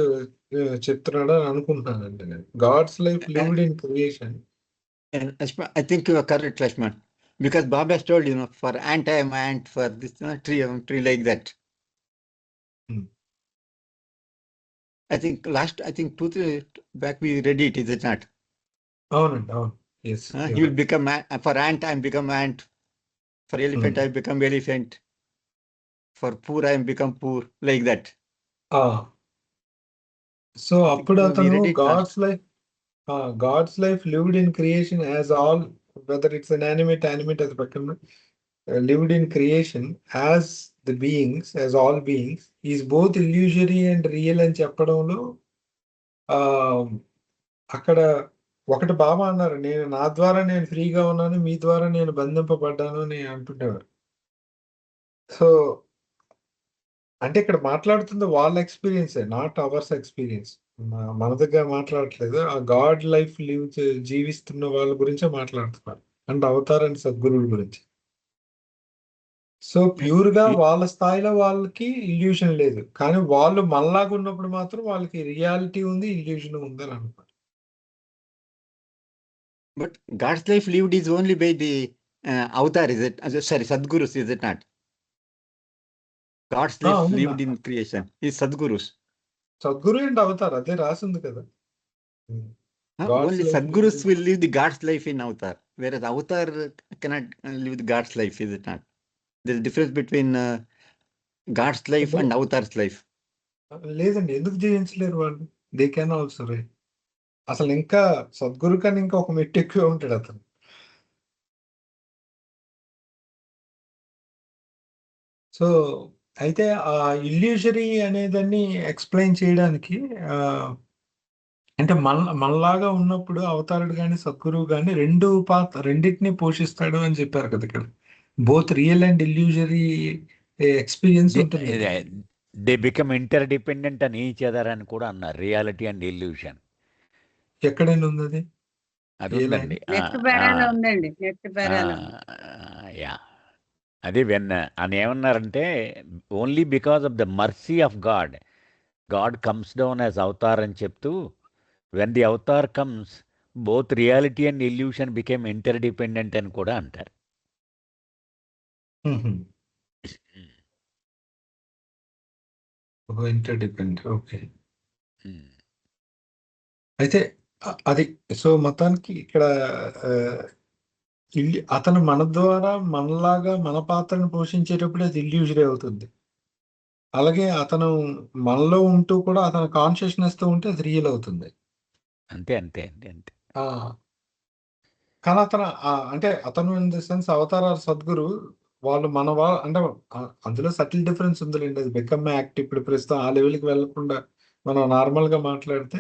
చెప్తున్నాడు అని అనుకుంటున్నానండి నేను. God's life lived in creation. I think you are correct, Lakshman. Because Bob has told, for ant I am ant, for this tree like that. Hmm. I think 2-3 back we read it, is it not? అవునండి, అవును. Yes, He will become for ant I become ant, for elephant I become elephant, for poor I become poor, like that. So I think అప్పుడు we అతను read it last. God's life lived in creation as all, whether it's inanimate అది పక్కన, lived in creation as the beings, as all beings is both illusory and real అని చెప్పడంలో అక్కడ ఒకటి బాబా అన్నారు, నా ద్వారా నేను ఫ్రీగా ఉన్నాను, మీ ద్వారా నేను బంధింపబడ్డాను అని అంటుండేవారు. సో అంటే ఇక్కడ మాట్లాడుతుంది వాళ్ళ ఎక్స్పీరియన్స్, నాట్ అవర్స్ ఎక్స్పీరియన్స్. మన దగ్గర మాట్లాడట్లేదు. ఆ గాడ్ లైఫ్ జీవిస్తున్న వాళ్ళ గురించే మాట్లాడుతున్నారు, అంటే అవతార్ అండ్ సద్గురువుల గురించి. సో ప్యూర్ గా వాళ్ళ స్థాయిలో వాళ్ళకి ఇల్యూషన్ లేదు, కానీ వాళ్ళు మనలాగా ఉన్నప్పుడు మాత్రం వాళ్ళకి రియాలిటీ ఉంది, ఇల్యూషన్ ఉంది అని అనుకుంటారు. But God's life lived is only by the avatar, is it? Sorry, Sadgurus, is it not? God's life అవును, lived in creation is Sadgurus. Sadguru and avatar అదే రాసింది కదా. God's Only life Sadgurus lived. will live the God's life in avatar, whereas avatar cannot live the God's life, is it not? There's a difference between God's life and avatar's life. లేదండి, ఎందుకు జీవించలేరు వాళ్ళు? They can also right. అసలు ఇంకా సద్గురు కన్నా ఇంకా ఒక మెట్టు ఎక్కువ ఉంటాడు అతను. సో అయితే ఆ ఇల్యూజరీ అనేదాన్ని ఎక్స్ప్లెయిన్ చేయడానికి అంటే మనలాగా ఉన్నప్పుడు అవతారుడు కానీ సద్గురువు కానీ రెండింటిని పోషిస్తాడు అని చెప్పారు కదా ఇక్కడ. Both real and illusory experience ఉంటుంది. దే బికమ్ ఇంటర్డిపెండెంట్ అని ఈచ్ అదర్ అని కూడా అన్నారు, రియాలిటీ అండ్ ఇల్యూషన్. ఎక్కడైనా ఉంది అది? అది ఉందండి. నెక్స్ట్ పేరాలో ఉందండి, నెక్స్ట్ పేరాలో. యా, అది వెన్ అని ఏమన్నారంటే, only because of the mercy of God, God comes down as Avatar అని చెప్తూ, when the Avatar comes both reality and illusion became interdependent అని కూడా అంటారు. Interdependent, okay. అయితే అది సో మొత్తానికి ఇక్కడ అతను మన ద్వారా మనలాగా మన పాత్రను పోషించేటప్పుడు అది ఇల్యూజరీ అవుతుంది. అలాగే అతను మనలో ఉంటూ కూడా అతను కాన్షియస్నెస్ తో ఉంటే అది రియల్ అవుతుంది. అంతే అంతే అంతే అంతే. కానీ అంటే అతను ఇన్ ద సెన్స్ అవతార సద్గురు వాళ్ళు అంటే అందులో సటిల్ డిఫరెన్స్ ఉందిలేండి. అది బికమ్ యాక్ట్. ఇప్పుడు ప్రస్తుతం ఆ లెవెల్కి వెళ్ళకుండా మనం నార్మల్ గా మాట్లాడితే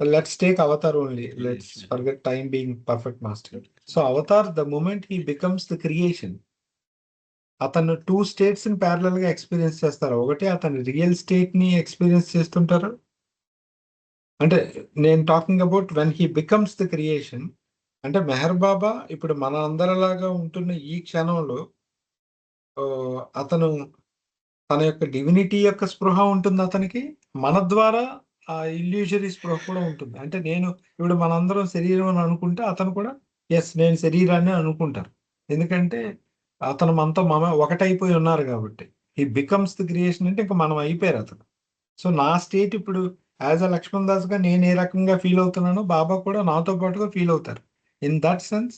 let's take avatar only, let's forget time being perfect master. So avatar the moment he becomes the creation, అతను 2 స్టేట్స్ ని ప్యారలల్ గా ఎక్స్పీరియన్స్ చేస్తారు. ఒకటి అతను రియల్ స్టేట్ ని ఎక్స్పీరియన్స్ చేస్తుంటారు, అంటే నేను talking about when he becomes the creation. అంటే మెహర్ బాబా ఇప్పుడు మన అందరిలాగా ఉంటున్న ఈ క్షణంలో అతను తన యొక్క డివినిటీ యొక్క స్పృహ ఉంటుంది అతనికి, మన ద్వారా ఆ ఇల్యూజరీ స్పృహ కూడా ఉంటుంది. అంటే నేను ఇప్పుడు మనందరం శరీరం అని అనుకుంటే అతను కూడా ఎస్ నేను శరీరాన్ని అనుకుంటారు, ఎందుకంటే అతను మనతో ఒకటైపోయి ఉన్నారు కాబట్టి. ఈ బికమ్స్ ది క్రియేషన్ అంటే ఇంకా మనం అయిపోయారు అతను. సో నా స్టేట్ ఇప్పుడు యాజ్ అ లక్ష్మణ్ దాస్ గా నేను ఏ రకంగా ఫీల్ అవుతున్నానో బాబా కూడా నాతో పాటుగా ఫీల్ అవుతారు. ఇన్ దట్ సెన్స్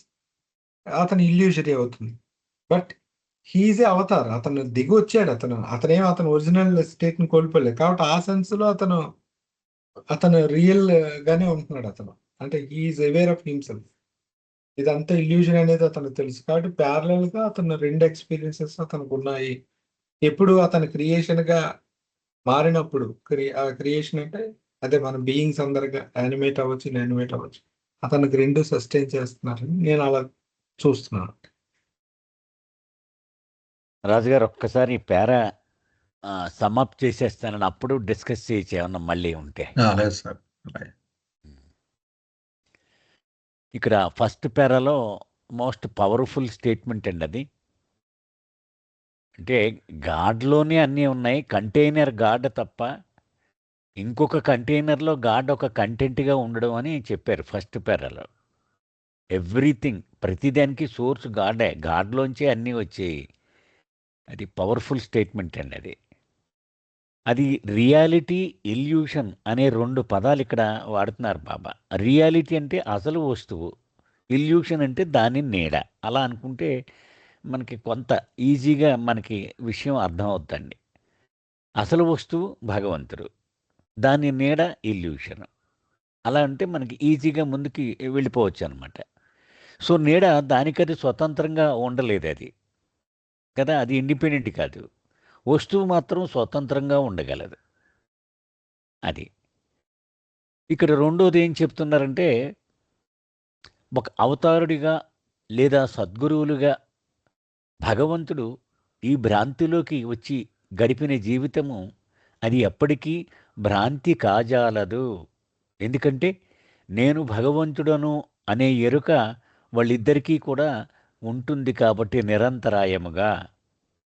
అతను ఇల్యూజరీ అవుతుంది. బట్ హీజ్ ఏ అవతార్, అతను దిగి వచ్చాడు. అతను ఒరిజినల్ స్టేట్ ని కోల్పోలేదు కాబట్టి ఆ సెన్స్ లో అతను అతను రియల్ గానే ఉంటున్నాడు అతను. అంటే ఈజ్ అవేర్ ఆఫ్ హిమ్సెల్ఫ్. ఇదంతా ఇల్యూషన్ అనేది అతనికి తెలుసు. కాబట్టి ప్యారలల్ గా అతను 2 ఎక్స్‌పీరియన్సెస్ అతనికి ఉన్నాయి. ఎప్పుడు అతను క్రియేషన్ గా మారినప్పుడు ఆ క్రియేషన్ అంటే అదే మన బీయింగ్స్ అందరిగా యానిమేట్ అవ్వచ్చు, ఇన్యానిమేట్ అవ్వచ్చు. అతనికి 2 సస్టైన్ చేస్తున్నారని నేను అలా చూస్తున్నాను. రాజుగారు ఒక్కసారి ఈ పేరా సమ్అప్ చేసేస్తానని అప్పుడు డిస్కస్ చేయొచ్చు ఏమన్నా మళ్ళీ ఉంటే. లేదు సార్. అలాగే. ఇక్కడ ఫస్ట్ పేరాలో మోస్ట్ పవర్ఫుల్ స్టేట్మెంట్ అండి అది. అంటే గాడ్లోనే అన్నీ ఉన్నాయి, కంటైనర్ గాడ్ తప్ప ఇంకొక కంటైనర్లో గాడ్ ఒక కంటెంట్గా ఉండడం అని చెప్పారు ఫస్ట్ పేరాలో. ఎవ్రీథింగ్, ప్రతిదానికి సోర్స్ గాడే, గాడ్లోంచే అన్నీ వచ్చాయి. అది పవర్ఫుల్ స్టేట్మెంట్ అండి అది. అది రియాలిటీ, ఇల్యూషన్ అనే 2 పదాలు ఇక్కడ వాడుతున్నారు బాబా. రియాలిటీ అంటే అసలు వస్తువు, ఇల్యూషన్ అంటే దాని నీడ. అలా అనుకుంటే మనకి కొంత ఈజీగా మనకి విషయం అర్థమవుతుందండి. అసలు వస్తువు భగవంతుడు, దాని నీడ ఇల్యూషన్. అలా అంటే మనకి ఈజీగా ముందుకి వెళ్ళిపోవచ్చు అనమాట. సో నీడ దానికది స్వతంత్రంగా ఉండలేదు అది కదా, అది ఇండిపెండెంట్ కాదు. వస్తువు మాత్రం స్వతంత్రంగా ఉండగలదు. అది ఇక్కడ రెండోది ఏం చెప్తున్నారంటే, ఒక అవతారుడిగా లేదా సద్గురువులుగా భగవంతుడు ఈ భ్రాంతిలోకి వచ్చి గడిపిన జీవితము అది ఎప్పటికీ భ్రాంతి కాజాలదు. ఎందుకంటే నేను భగవంతుడను అనే ఎరుక వాళ్ళిద్దరికీ కూడా ఉంటుంది కాబట్టి నిరంతరాయముగా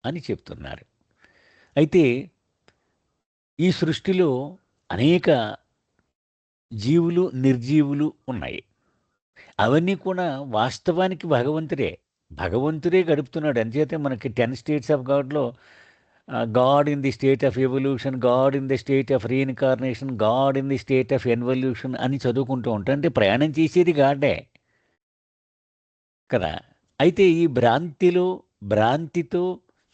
అని చెప్తున్నారు. అయితే ఈ సృష్టిలో అనేక జీవులు, నిర్జీవులు ఉన్నాయి. అవన్నీ కూడా వాస్తవానికి భగవంతుడే గడుపుతున్నాడు. అంచేతే మనకి 10 స్టేట్స్ ఆఫ్ గాడ్లో God in the state of evolution, God in the state of reincarnation, God in the state of involution అని చదువుకుంటూ ఉంటాం. అంటే ప్రయాణం చేసేది గాడే కదా. అయితే ఈ భ్రాంతితో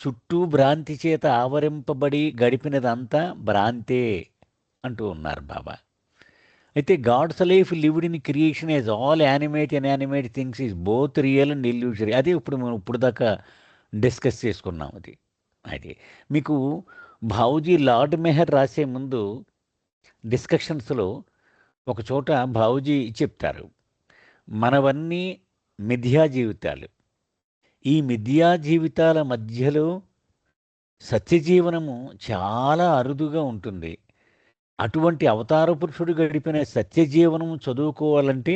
చుట్టూ భ్రాంతి చేత ఆవరింపబడి గడిపినదంతా భ్రాంతే అంటూ ఉన్నారు బాబా. అయితే God's life lived in creation as all animate inanimate things is both real and illusory. అదే మనం ఇప్పుడు దాకా డిస్కస్ చేసుకున్నాం. అది మీకు భావుజీ లార్డ్ మెహర్ రాసే ముందు డిస్కషన్స్లో ఒక చోట భావుజీ చెప్తారు, మనవన్నీ మిథ్యా జీవితాలు, ఈ మిథ్యా జీవితాల మధ్యలో సత్యజీవనము చాలా అరుదుగా ఉంటుంది. అటువంటి అవతార పురుషుడు గడిపిన సత్యజీవనం చదువుకోవాలంటే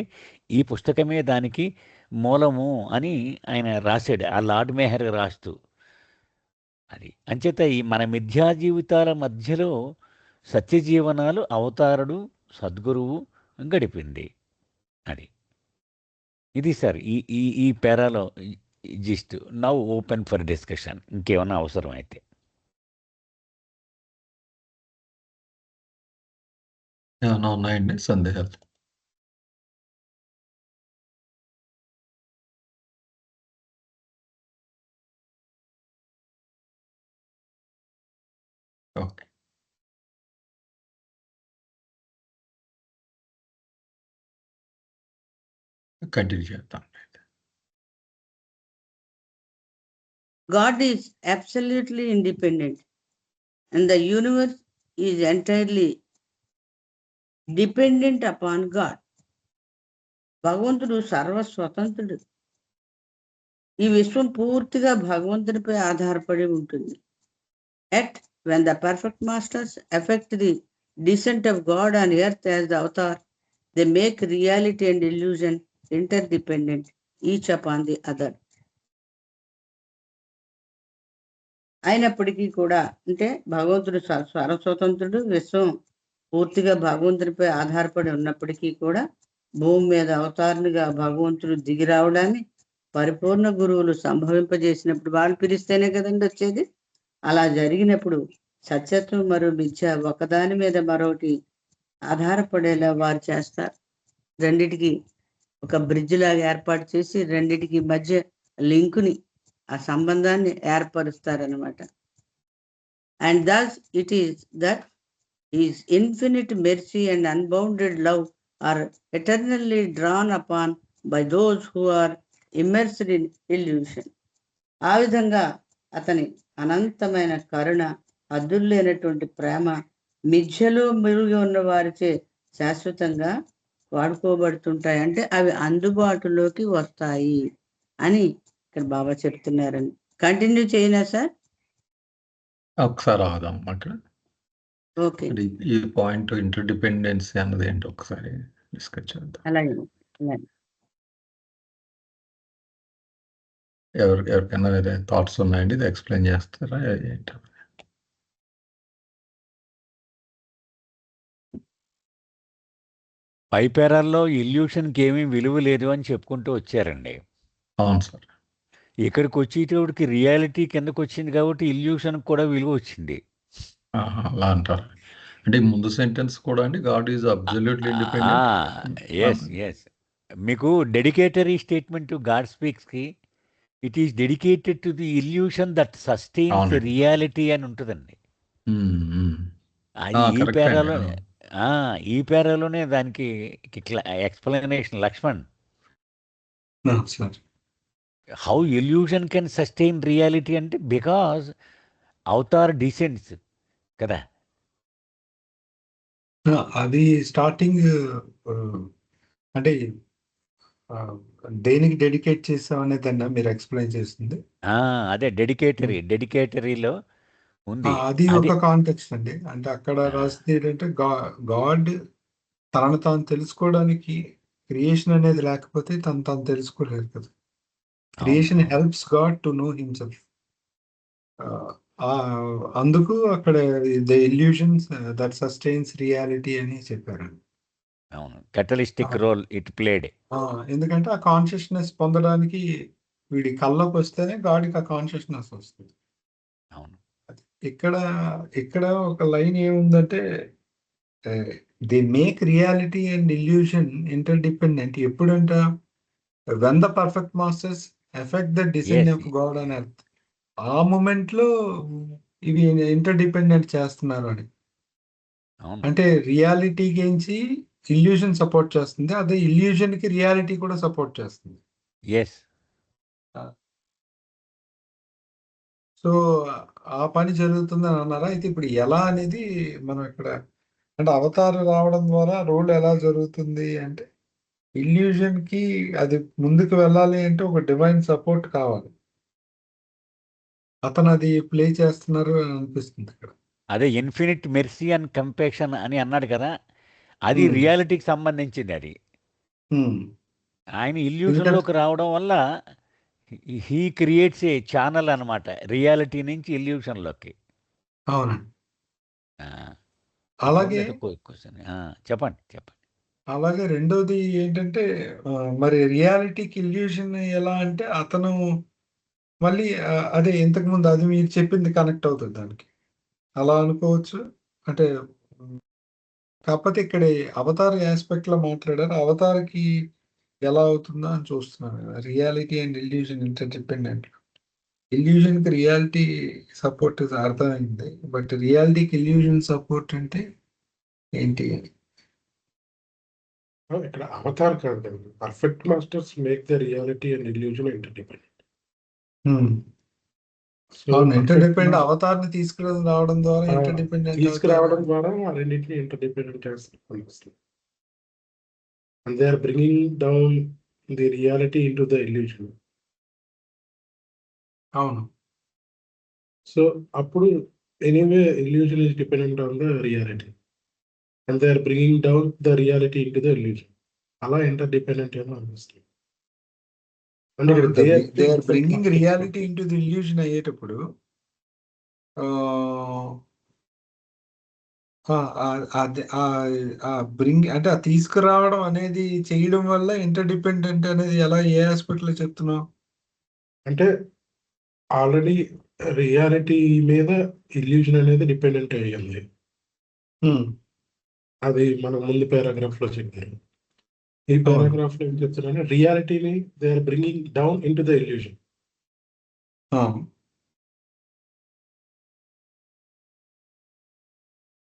ఈ పుస్తకమే దానికి మూలము అని ఆయన రాశాడు, ఆ లార్డ్ మెహర్ రాస్తూ. అది అంచేత ఈ మన మిథ్యా జీవితాల మధ్యలో సత్యజీవనాలు అవతారుడు సద్గురువు గడిపింది. ఇది సార్ ఈ ఈ ఈ పేరాలో just now open for discussion. ఇంకేమన్నా అవసరం అయితే. ఏమైనా ఉన్నాయండి సందేహాలు? ఓకే. కంటిన్యూ చేద్దాం. God is absolutely independent and the universe is entirely dependent upon God. భగవంతుడు సర్వస్వతంత్రుడు. ఈ విశ్వం పూర్తిగా భగవంతుడిపై ఆధారపడి ఉంటుంది. Yet when the perfect masters affect the descent of God on earth as the avatar, they make reality and illusion interdependent, each upon the other. అయినప్పటికీ కూడా అంటే భగవంతుడు సర్వస్వతంత్రుడు, విశ్వం పూర్తిగా భగవంతుడిపై ఆధారపడి ఉన్నప్పటికీ కూడా భూమి మీద అవతారునిగా భగవంతుడు దిగి రావడాన్ని పరిపూర్ణ గురువులు సంభవింపజేసినప్పుడు వాళ్ళు పిలిస్తేనే కదండి వచ్చేది. అలా జరిగినప్పుడు సత్యత్వం మరియు మిథ్య ఒకదాని మీద మరొకటి ఆధారపడేలా వారు చేస్తారు. రెండిటికి ఒక బ్రిడ్జ్ లాగా ఏర్పాటు చేసి రెండిటికి మధ్య లింకుని, ఆ సంబంధాన్ని ఏర్పరుస్తారనమాట. And thus it is that His infinite mercy and unbounded love are eternally drawn upon by those who are immersed in illusion. ఆ విధంగా అతని అనంతమైన కరుణ, హద్దులేనటువంటి ప్రేమ మిథ్యలో మునిగి ఉన్న వారిచే శాశ్వతంగా వాడుకోబడుతుంటాయి. అంటే అవి అందుబాటులోకి వస్తాయి అని ఇక్కడ బాబా చెప్తున్నారని. కంటిన్యూ చేయనా సార్? ఒకసారి ఆదాం అక్కడ. ఓకే, ఈ పాయింట్ ఇంటర్డిపెండెన్సీ అన్నది ఏంటి ఒకసారి డిస్కస్ చేద్దాం. అలాగే అలాగే. ఎవరికైనా వేరే థాట్స్ ఉన్నాయండి, ఇది ఎక్స్ప్లెయిన్ చేస్తారా ఏంటి? పై పేరాల్లో ఇల్యూషన్కి ఏమీ విలువ లేదు అని చెప్పుకుంటూ వచ్చారండి. అవును సార్. ఇక్కడికి వచ్చేటప్పటికి రియాలిటీ కిందకు వచ్చింది కాబట్టి ఇల్యూషన్ కూడా విలువ వచ్చింది. అలా అంటారు. అంటే ముందు సెంటెన్స్ కూడా అండి, God is absolutely independent. Yes మీకు డెడికేటరీ స్టేట్మెంట్ గాడ్ స్పీక్స్కి it is dedicated to the illusion that sustains the reality అని ఉంటుందండి. ఈ పేరాలోనే దానికి explanation Lakshman. How illusion can sustain reality అంటే బికాస్ అవతార్ డిసెంట్స్ కదా. అది స్టార్టింగ్ అంటే దేనికి డెడికేట్ చేసామనేదన్నా మీరు ఎక్స్ప్లెయిన్ చేస్తుంది. అదే డెడికేటరీలో ఉంది. అది ఒక కాంటెక్స్ట్ అండి. అంటే అక్కడ రాసింది ఏంటంటే గాడ్ తనను తాను తెలుసుకోవడానికి క్రియేషన్ అనేది లేకపోతే తను తెలుసుకోలేదు కదా. Creation helps God to know himself. అందుకు అక్కడ the illusions that sustains reality అని చెప్పారు. అవును, కెటలిస్టిక్ రోల్ ఇట్ ప్లేడ్. ఎందుకంటే ఆ కాన్షియస్నెస్ పొందడానికి వీడి కళ్ళకు వస్తేనే గాడికి ఆ కాన్షియస్నెస్ వస్తుంది. అవును, ఇక్కడ ఒక లైన్ ఏముందంటే they make reality and illusion interdependent. ఎప్పుడంట? When the perfect masters effect the design of God on earth. ఆ మూమెంట్ లో ఇవి ఇంటర్డిపెండెంట్ చేస్తున్నారు అని. అంటే రియాలిటీ గురించి ఇల్యూషన్ సపోర్ట్ చేస్తుంది, అదే ఇల్యూషన్ కి రియాలిటీ కూడా సపోర్ట్ చేస్తుంది. సో ఆ పని జరుగుతుందని అన్నారా? అయితే ఇప్పుడు ఎలా అనేది మనం ఇక్కడ అంటే అవతారం రావడం ద్వారా రోల్ ఎలా జరుగుతుంది అంటే ఇల్యూషన్ కి అది ముందుకు వెళ్ళాలి అంటే ఒక డివైన్ సపోర్ట్ కావాలి. అతను అది ప్లే చేస్తున్నారు అని అనిపిస్తుంది ఇక్కడ. అదే ఇన్ఫినిట్ మెర్సీ అండ్ కంపాషన్ అని అన్నాడు కదా, అది రియాలిటీకి సంబంధించింది. అది ఆయన ఇల్యూషన్లోకి రావడం వల్ల హీ క్రియేట్స్ ఏ ఛానల్ అనమాట, రియాలిటీ నుంచి ఇల్యూషన్లోకి. అవునండి. అలాగే చెప్పండి. అలాగే రెండోది ఏంటంటే మరి రియాలిటీకి ఇల్యూషన్ ఎలా అంటే అతను మళ్ళీ అదే ఇంతకుముందు అది మీరు చెప్పింది కనెక్ట్ అవుతుంది దానికి, అలా అనుకోవచ్చు. అంటే కాకపోతే ఇక్కడ అవతార్ ఆస్పెక్ట్ లో మాట్లాడారు, అవతార్కి ఎలా అవుతుందో అని చూస్తున్నాను. Reality and illusion interdependent. Illusion కి రియాలిటీ సపోర్ట్ అర్థమైంది, బట్ రియాలిటీకి ఇల్యూషన్ సపోర్ట్ అంటే ఏంటి అని ఇక్కడ అవతార్ కాదు, perfect masters make the reality and illusion interdependent. Interdependent అవతార్ని తీసుకురావడం ద్వారా ఆ రెండింటిని ఇంటర్డిపెండెంట్ చేస్తుంది. And they are bringing down the reality into the illusion. అవును. So అప్పుడు anyway illusion is dependent on the reality. And they are bringing down the reality into the illusion. అలా interdependent ఏమో అనిపిస్తుంది. They are bringing reality into the illusion అయ్యేటప్పుడు bring అంటే ఆ తీసుకురావడం అనేది చేయడం వల్ల ఇంటర్డిపెండెంట్ అనేది ఎలా, ఏ ఆస్పెక్ట్ లో చెప్తున్నావు? అంటే ఆల్రెడీ రియాలిటీ మీద ఇల్యూజన్ అనేది డిపెండెంట్ అయ్యింది. అది మనం ముందు పారాగ్రాఫ్ లో చెప్పారు. ఈ పారాగ్రాఫ్ లో ఏం చెప్తున్నా, రియాలిటీని they are bringing down into the illusion.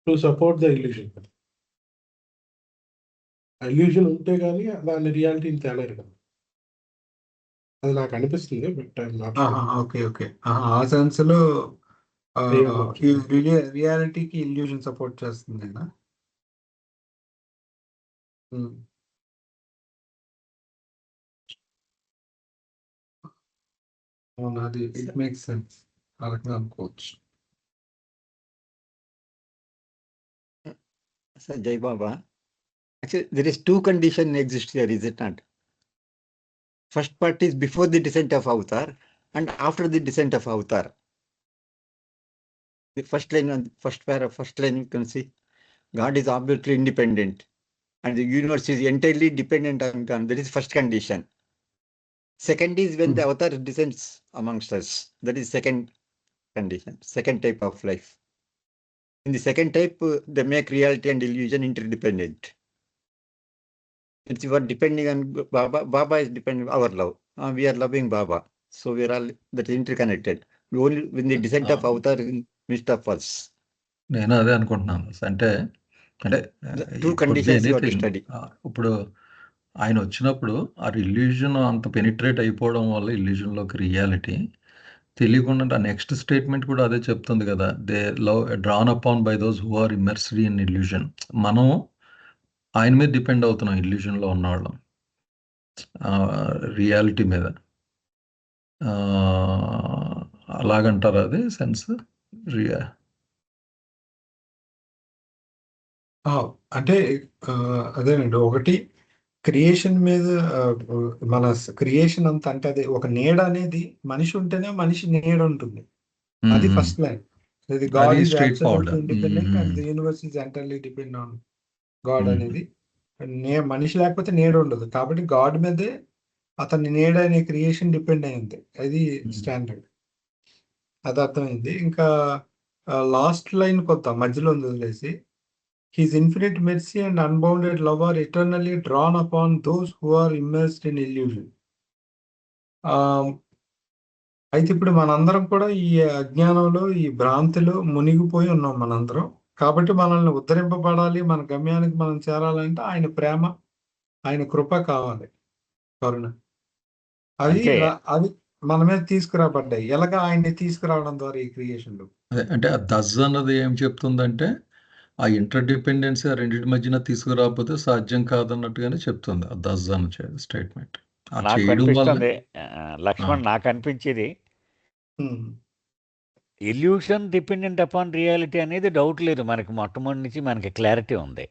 To support the illusion. Illusion ఉంటే కానీ దాని రియాలిటీని తేలేరు కదా. అది నాకు అనిపిస్తుంది. But okay okay. ఆ సెన్స్ లో ఏమనుకోవచ్చు. రియాలిటీకి ఇల్యూషన్ సపోర్ట్ చేస్తుంది. అవును, అది ఇట్ మేక్స్ సెన్స్. అలాగే అనుకోవచ్చు. So, Jai Baba, actually, there is two conditions exist here, is it not? First part is before the descent of Avatar and after the descent of Avatar. The first line, first line you can see, God is absolutely independent and the universe is entirely dependent on God. That is first condition. Second is when the Avatar descends amongst us. That is second condition, second type of life. In the second type, they make reality and illusion interdependent. It's you are depending on Baba. Baba is depending on our love. We are loving Baba. So we are all that interconnected. We only when the descent of Avatar in midst of us. నేను అదే అనుకుంటున్నాను. అంటే అంటే Two conditions you have to study. ఇప్పుడు ఆయన వచ్చినప్పుడు ఆ illusion అంత పెనిట్రేట్ అయిపోవడం వల్ల ఇల్యూజన్లోకి రియాలిటీ తెలియకుండా నెక్స్ట్ స్టేట్మెంట్ కూడా అదే చెప్తుంది కదా. They love drawn upon by those who are immersed in illusion. మనం ఆయన మీద డిపెండ్ అవుతున్నాం ఇల్యూజన్లో ఉన్నవాళ్ళం రియాలిటీ మీద. అలాగంటారు అది సెన్స్ అంటే అదేనండి. ఒకటి క్రియేషన్ మీద మన క్రియేషన్ అంతా అంటే అది ఒక నీడ అనేది మనిషి ఉంటేనే మనిషి నీడ ఉంటుంది. అది ఫస్ట్ లైన్. ఇది God is absolutely independent and the universe is entirely depend on God అనేది. మనిషి లేకపోతే నీడ ఉండదు. కాబట్టి గాడ్ మీదే అతని నీడ అనే క్రియేషన్ డిపెండ్ అయింది. అది స్టాండర్డ్. అది అర్థమైంది. ఇంకా లాస్ట్ లైన్ కొత్త మధ్యలో వదిలేసి His infinite mercy and unbounded love are eternally drawn upon those who are immersed in illusion. అయితే ఇప్పుడు మనందరం కూడా ఈ అజ్ఞానంలో ఈ భ్రాంతిలో మునిగిపోయి ఉన్నాం మనందరం. కాబట్టి మనల్ని ఉద్ధరింపబడాలి, మన గమ్యానికి మనం చేరాలంటే ఆయన ప్రేమ, ఆయన కృప కావాలి, కరుణ. అవి మన మీద తీసుకురాబడ్డాయి. ఎలాగా ఆయన్ని తీసుకురావడం ద్వారా ఈ క్రియేషన్ లో. అంటే ఆ దజ్ అన్నది ఏం చెప్తుందంటే ఆ ఇంటర్ డిపెండెన్సీ ఆ రెండింటి మధ్యన తీసుకురాకపోతే సాధ్యం కాదన్నట్టుగానే చెప్తుంది ఆ దజ్ అన్న స్టేట్మెంట్. నాకు అనిపిస్తుంది లక్ష్మణ్, నాకు అనిపించేది ఇల్యూషన్ డిపెండెంట్ అపాన్ రియాలిటీ అనేది డౌట్ లేదు. మనకి మొట్టమొదటి నుంచి మనకి క్లారిటీ ఉంది.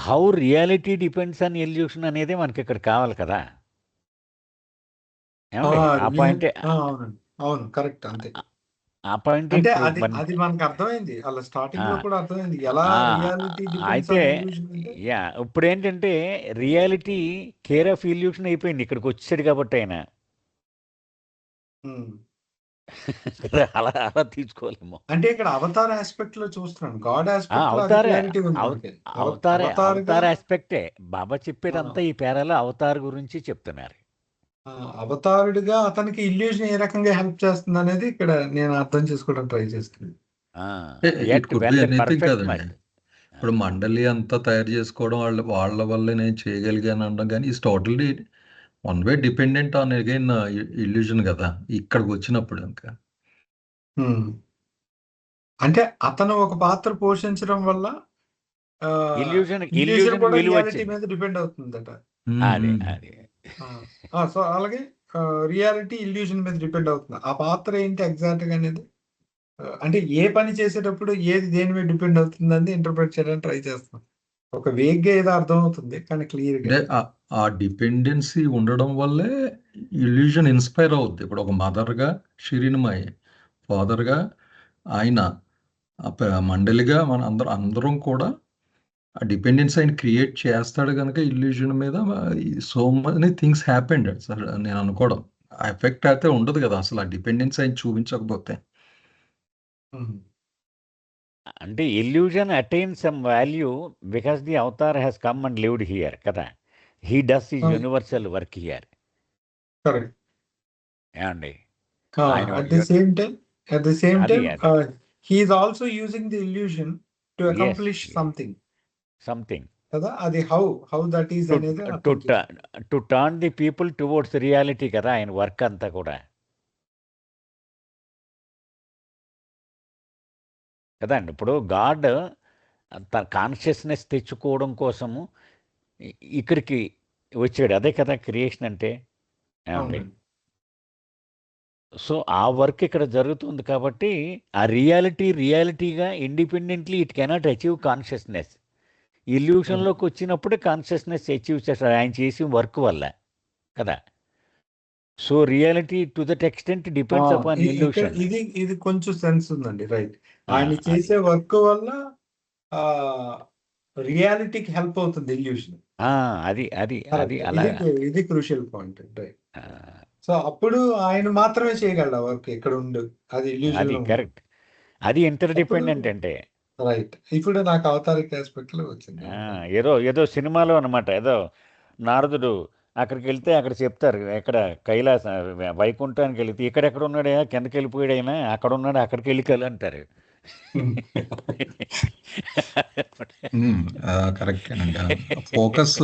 How reality depends on illusion అనేది మనకి ఇక్కడ కావాలి కదా. ఆ పాయింట్ అవును, కరెక్ట్. అంతే. ఆ పాయింట్ అంటే అది మనకు అర్థమైంది. అలా స్టార్టింగ్ లో కూడా అర్థమైంది ఎలా రియాలిటీ అయితే ఇప్పుడు ఏంటంటే రియాలిటీ కేర్ ఆఫ్ ఇల్యూషన్ అయిపోయింది ఇక్కడికి వచ్చాడు కాబట్టి ఆయన అలా అలా తీసుకోలేము. అంటే ఇక్కడ అవతార్ ఆస్పెక్ట్ లో చూస్తున్నాను. గాడ్ అవతార్ ఆస్పెక్టే బాబా చెప్పేదంతా ఈ పేరాలో అవతార్ గురించి చెప్తున్నారు. అవతారుడిగా అతనికి ఇల్యూషన్ ఏ రకంగా హెల్ప్ చేస్తుంది అనేది ఇక్కడ నేను అర్థం చేసుకోవడం ట్రై చేస్తున్నాను. ఇప్పుడు మండలి అంతా తయారు చేసుకోవడం వాళ్ళ వల్ల నేను చేయగలిగాను అనడం కానీ is totally one way dependent on again illusion కదా ఇక్కడికి వచ్చినప్పుడు. ఇంకా అంటే అతను ఒక పాత్ర పోషించడం వల్ల ఇల్యూషన్ మీద డిపెండ్ అవుతుందట. అదే సో అలాగే రియాలిటీ ఇల్యూషన్ మీద డిపెండ్ అవుతుంది. ఆ పాత్ర ఏంటి ఎగ్జాక్ట్ గా అనేది అంటే ఏ పని చేసేటప్పుడు ఏది దేని మీద డిపెండ్ అవుతుంది అని ఇంటర్ప్రిట్ చేయడానికి ట్రై చేస్తాం. ఒక వేగ్ గా ఏదో అర్థం అవుతుంది కానీ క్లియర్ గా ఆ డిపెండెన్సీ ఉండడం వల్లే ఇల్యూషన్ ఇన్స్పైర్ అవుద్ది. ఇప్పుడు ఒక మదర్ గా షిరిన్మయి, ఫాదర్ గా ఆయన, మండలిగా మన అందరం కూడా ఆ డిపెండెన్స్ ఆయన క్రియేట్ చేస్తాడు కనుక ఇల్యూజన్ మీద so many things happened sir నేను అనుకోవడం. ఆ ఎఫెక్ట్ అయితే ఉండదు కదా అసలు ఆ డిపెండెన్స్ ఆయన చూపించకపోతే. అంటే illusion attain some value because the avatar has come and lived here కదా. He does his universal work here. ఏమండి at the same time he is also using the illusion to Yes, accomplish yes. Something Something. కదా, అది how that is అనేది to turn the people towards reality కదా ఆయన work అంతా కూడా కదండి. ఇప్పుడు గాడ్ తన కాన్షియస్నెస్ తెచ్చుకోవడం కోసము ఇక్కడికి వచ్చాడు. అదే కదా క్రియేషన్ అంటే. ఏమండి? అవునండి. సో ఆ వర్క్ ఇక్కడ జరుగుతుంది కాబట్టి ఆ రియాలిటీగా independently it cannot achieve consciousness. ఇల్యూషన్లోకి వచ్చినప్పుడే కాన్షియస్నెస్ అచీవ్ చేస్తాడు ఆయన చేసిన వర్క్ వల్ల కదా. So reality to that extent depends upon illusion. ఇది కొంచెం సెన్స్ ఉందండి. రైట్, ఆయన చేసే వర్క్ వల్ల రియాలిటీకి హెల్ప్ అవుతుంది ఇల్యూషన్. అది అది అది అలా ఇది క్రూషియల్ పాయింట్. రైట్. సో అప్పుడు ఆయన మాత్రమే చేయగలడు ఆ వర్క్ ఇక్కడ ఉండు, అది ఇల్యూషన్. అది కరెక్ట్. అది ఇంటర్ డిపెండెంట్ అంటే. రైట్, ఇప్పుడు నాకు అవతారిక ఆస్పెక్ట్ లో వచ్చింది. ఏదో సినిమాలో అనమాట. ఏదో నారదుడు అక్కడికి వెళ్తే అక్కడ చెప్తారు ఎక్కడ కైలాస వైకుంఠానికి వెళితే ఇక్కడెక్కడ ఉన్నాడైనా కిందకి వెళ్ళిపోయాడైనా అక్కడ ఉన్నాడు అక్కడికి వెళ్ళి అంటారు. కరెక్టేనండి. ఫోకస్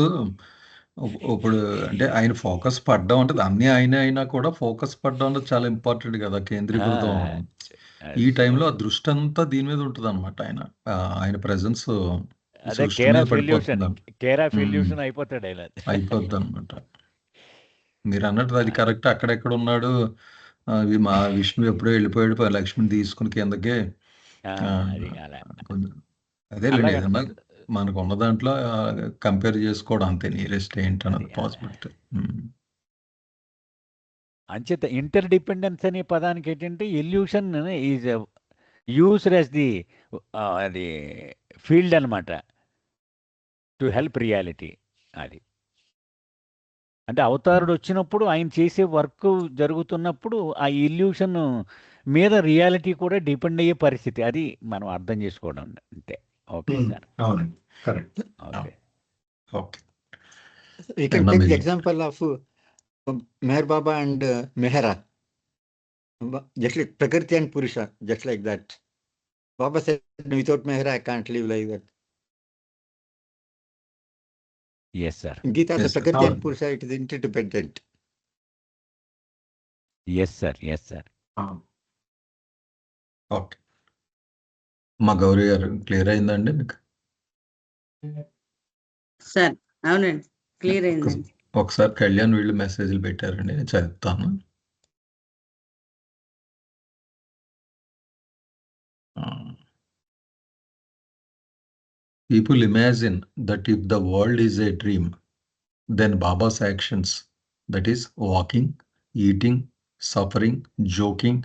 ఇప్పుడు అంటే ఆయన ఫోకస్ పడ్డం అంటే అన్ని అయినా కూడా ఫోకస్ పడ్డం అనేది చాలా ఇంపార్టెంట్ కదా, కేంద్రీకృతం. ఈ టైంలో ఆ దృష్టి అంతా దీని మీద ఉంటుంది అనమాట. ఆయన ప్రెజెన్స్ అదే కేర్ ఆఫ్ ఇల్యూషన్ అయిపోతాడు ఆయన. అయిపోద్ది అనమాట. మీరు అన్నట్టు అది కరెక్ట్. అక్కడెక్కడ ఉన్నాడు మా విష్ణు ఎప్పుడో వెళ్ళిపోయాడు లక్ష్మిని తీసుకుని కిందకే. అదేలేండి, ఏదన్నా మనకు ఉన్న దాంట్లో కంపేర్ చేసుకోవడం అంతే, నియరెస్ట్ ఏంటన్నది పాసిబిలిటీ. అంచేత ఇంటర్ డిపెండెన్స్ అనే పదానికి ఏంటంటే illusion is used as the అది ఫీల్డ్ అనమాట టు హెల్ప్ రియాలిటీ. అది అంటే అవతారుడు వచ్చినప్పుడు ఆయన చేసే వర్క్ జరుగుతున్నప్పుడు ఆ ఇల్యూషన్ మీద రియాలిటీ కూడా డిపెండ్ అయ్యే పరిస్థితి. అది మనం అర్థం చేసుకోవడం అంతే. Okay sir. అవునండి, correct. Okay okay. You can take the example of Meher Baba and Mehera. Just like Prakriti and Purusha, just like that. Baba said, without Mehera, I can't live like that. Yes, sir. In Gita, Yes, the sir. Prakriti and Purusha, it is interdependent. Yes, sir. Yes, sir. Okay. మా గౌరీ గారు clear అయిందండి మీకు? Sir అవునండి, clear అయిందండి. ఒకసారి కళ్యాణ్ వీళ్ళు మెసేజ్లు పెట్టారండి, నేను చదువుతాను. People imagine that if the world is a dream, then Baba's actions, that is walking, eating, suffering, joking,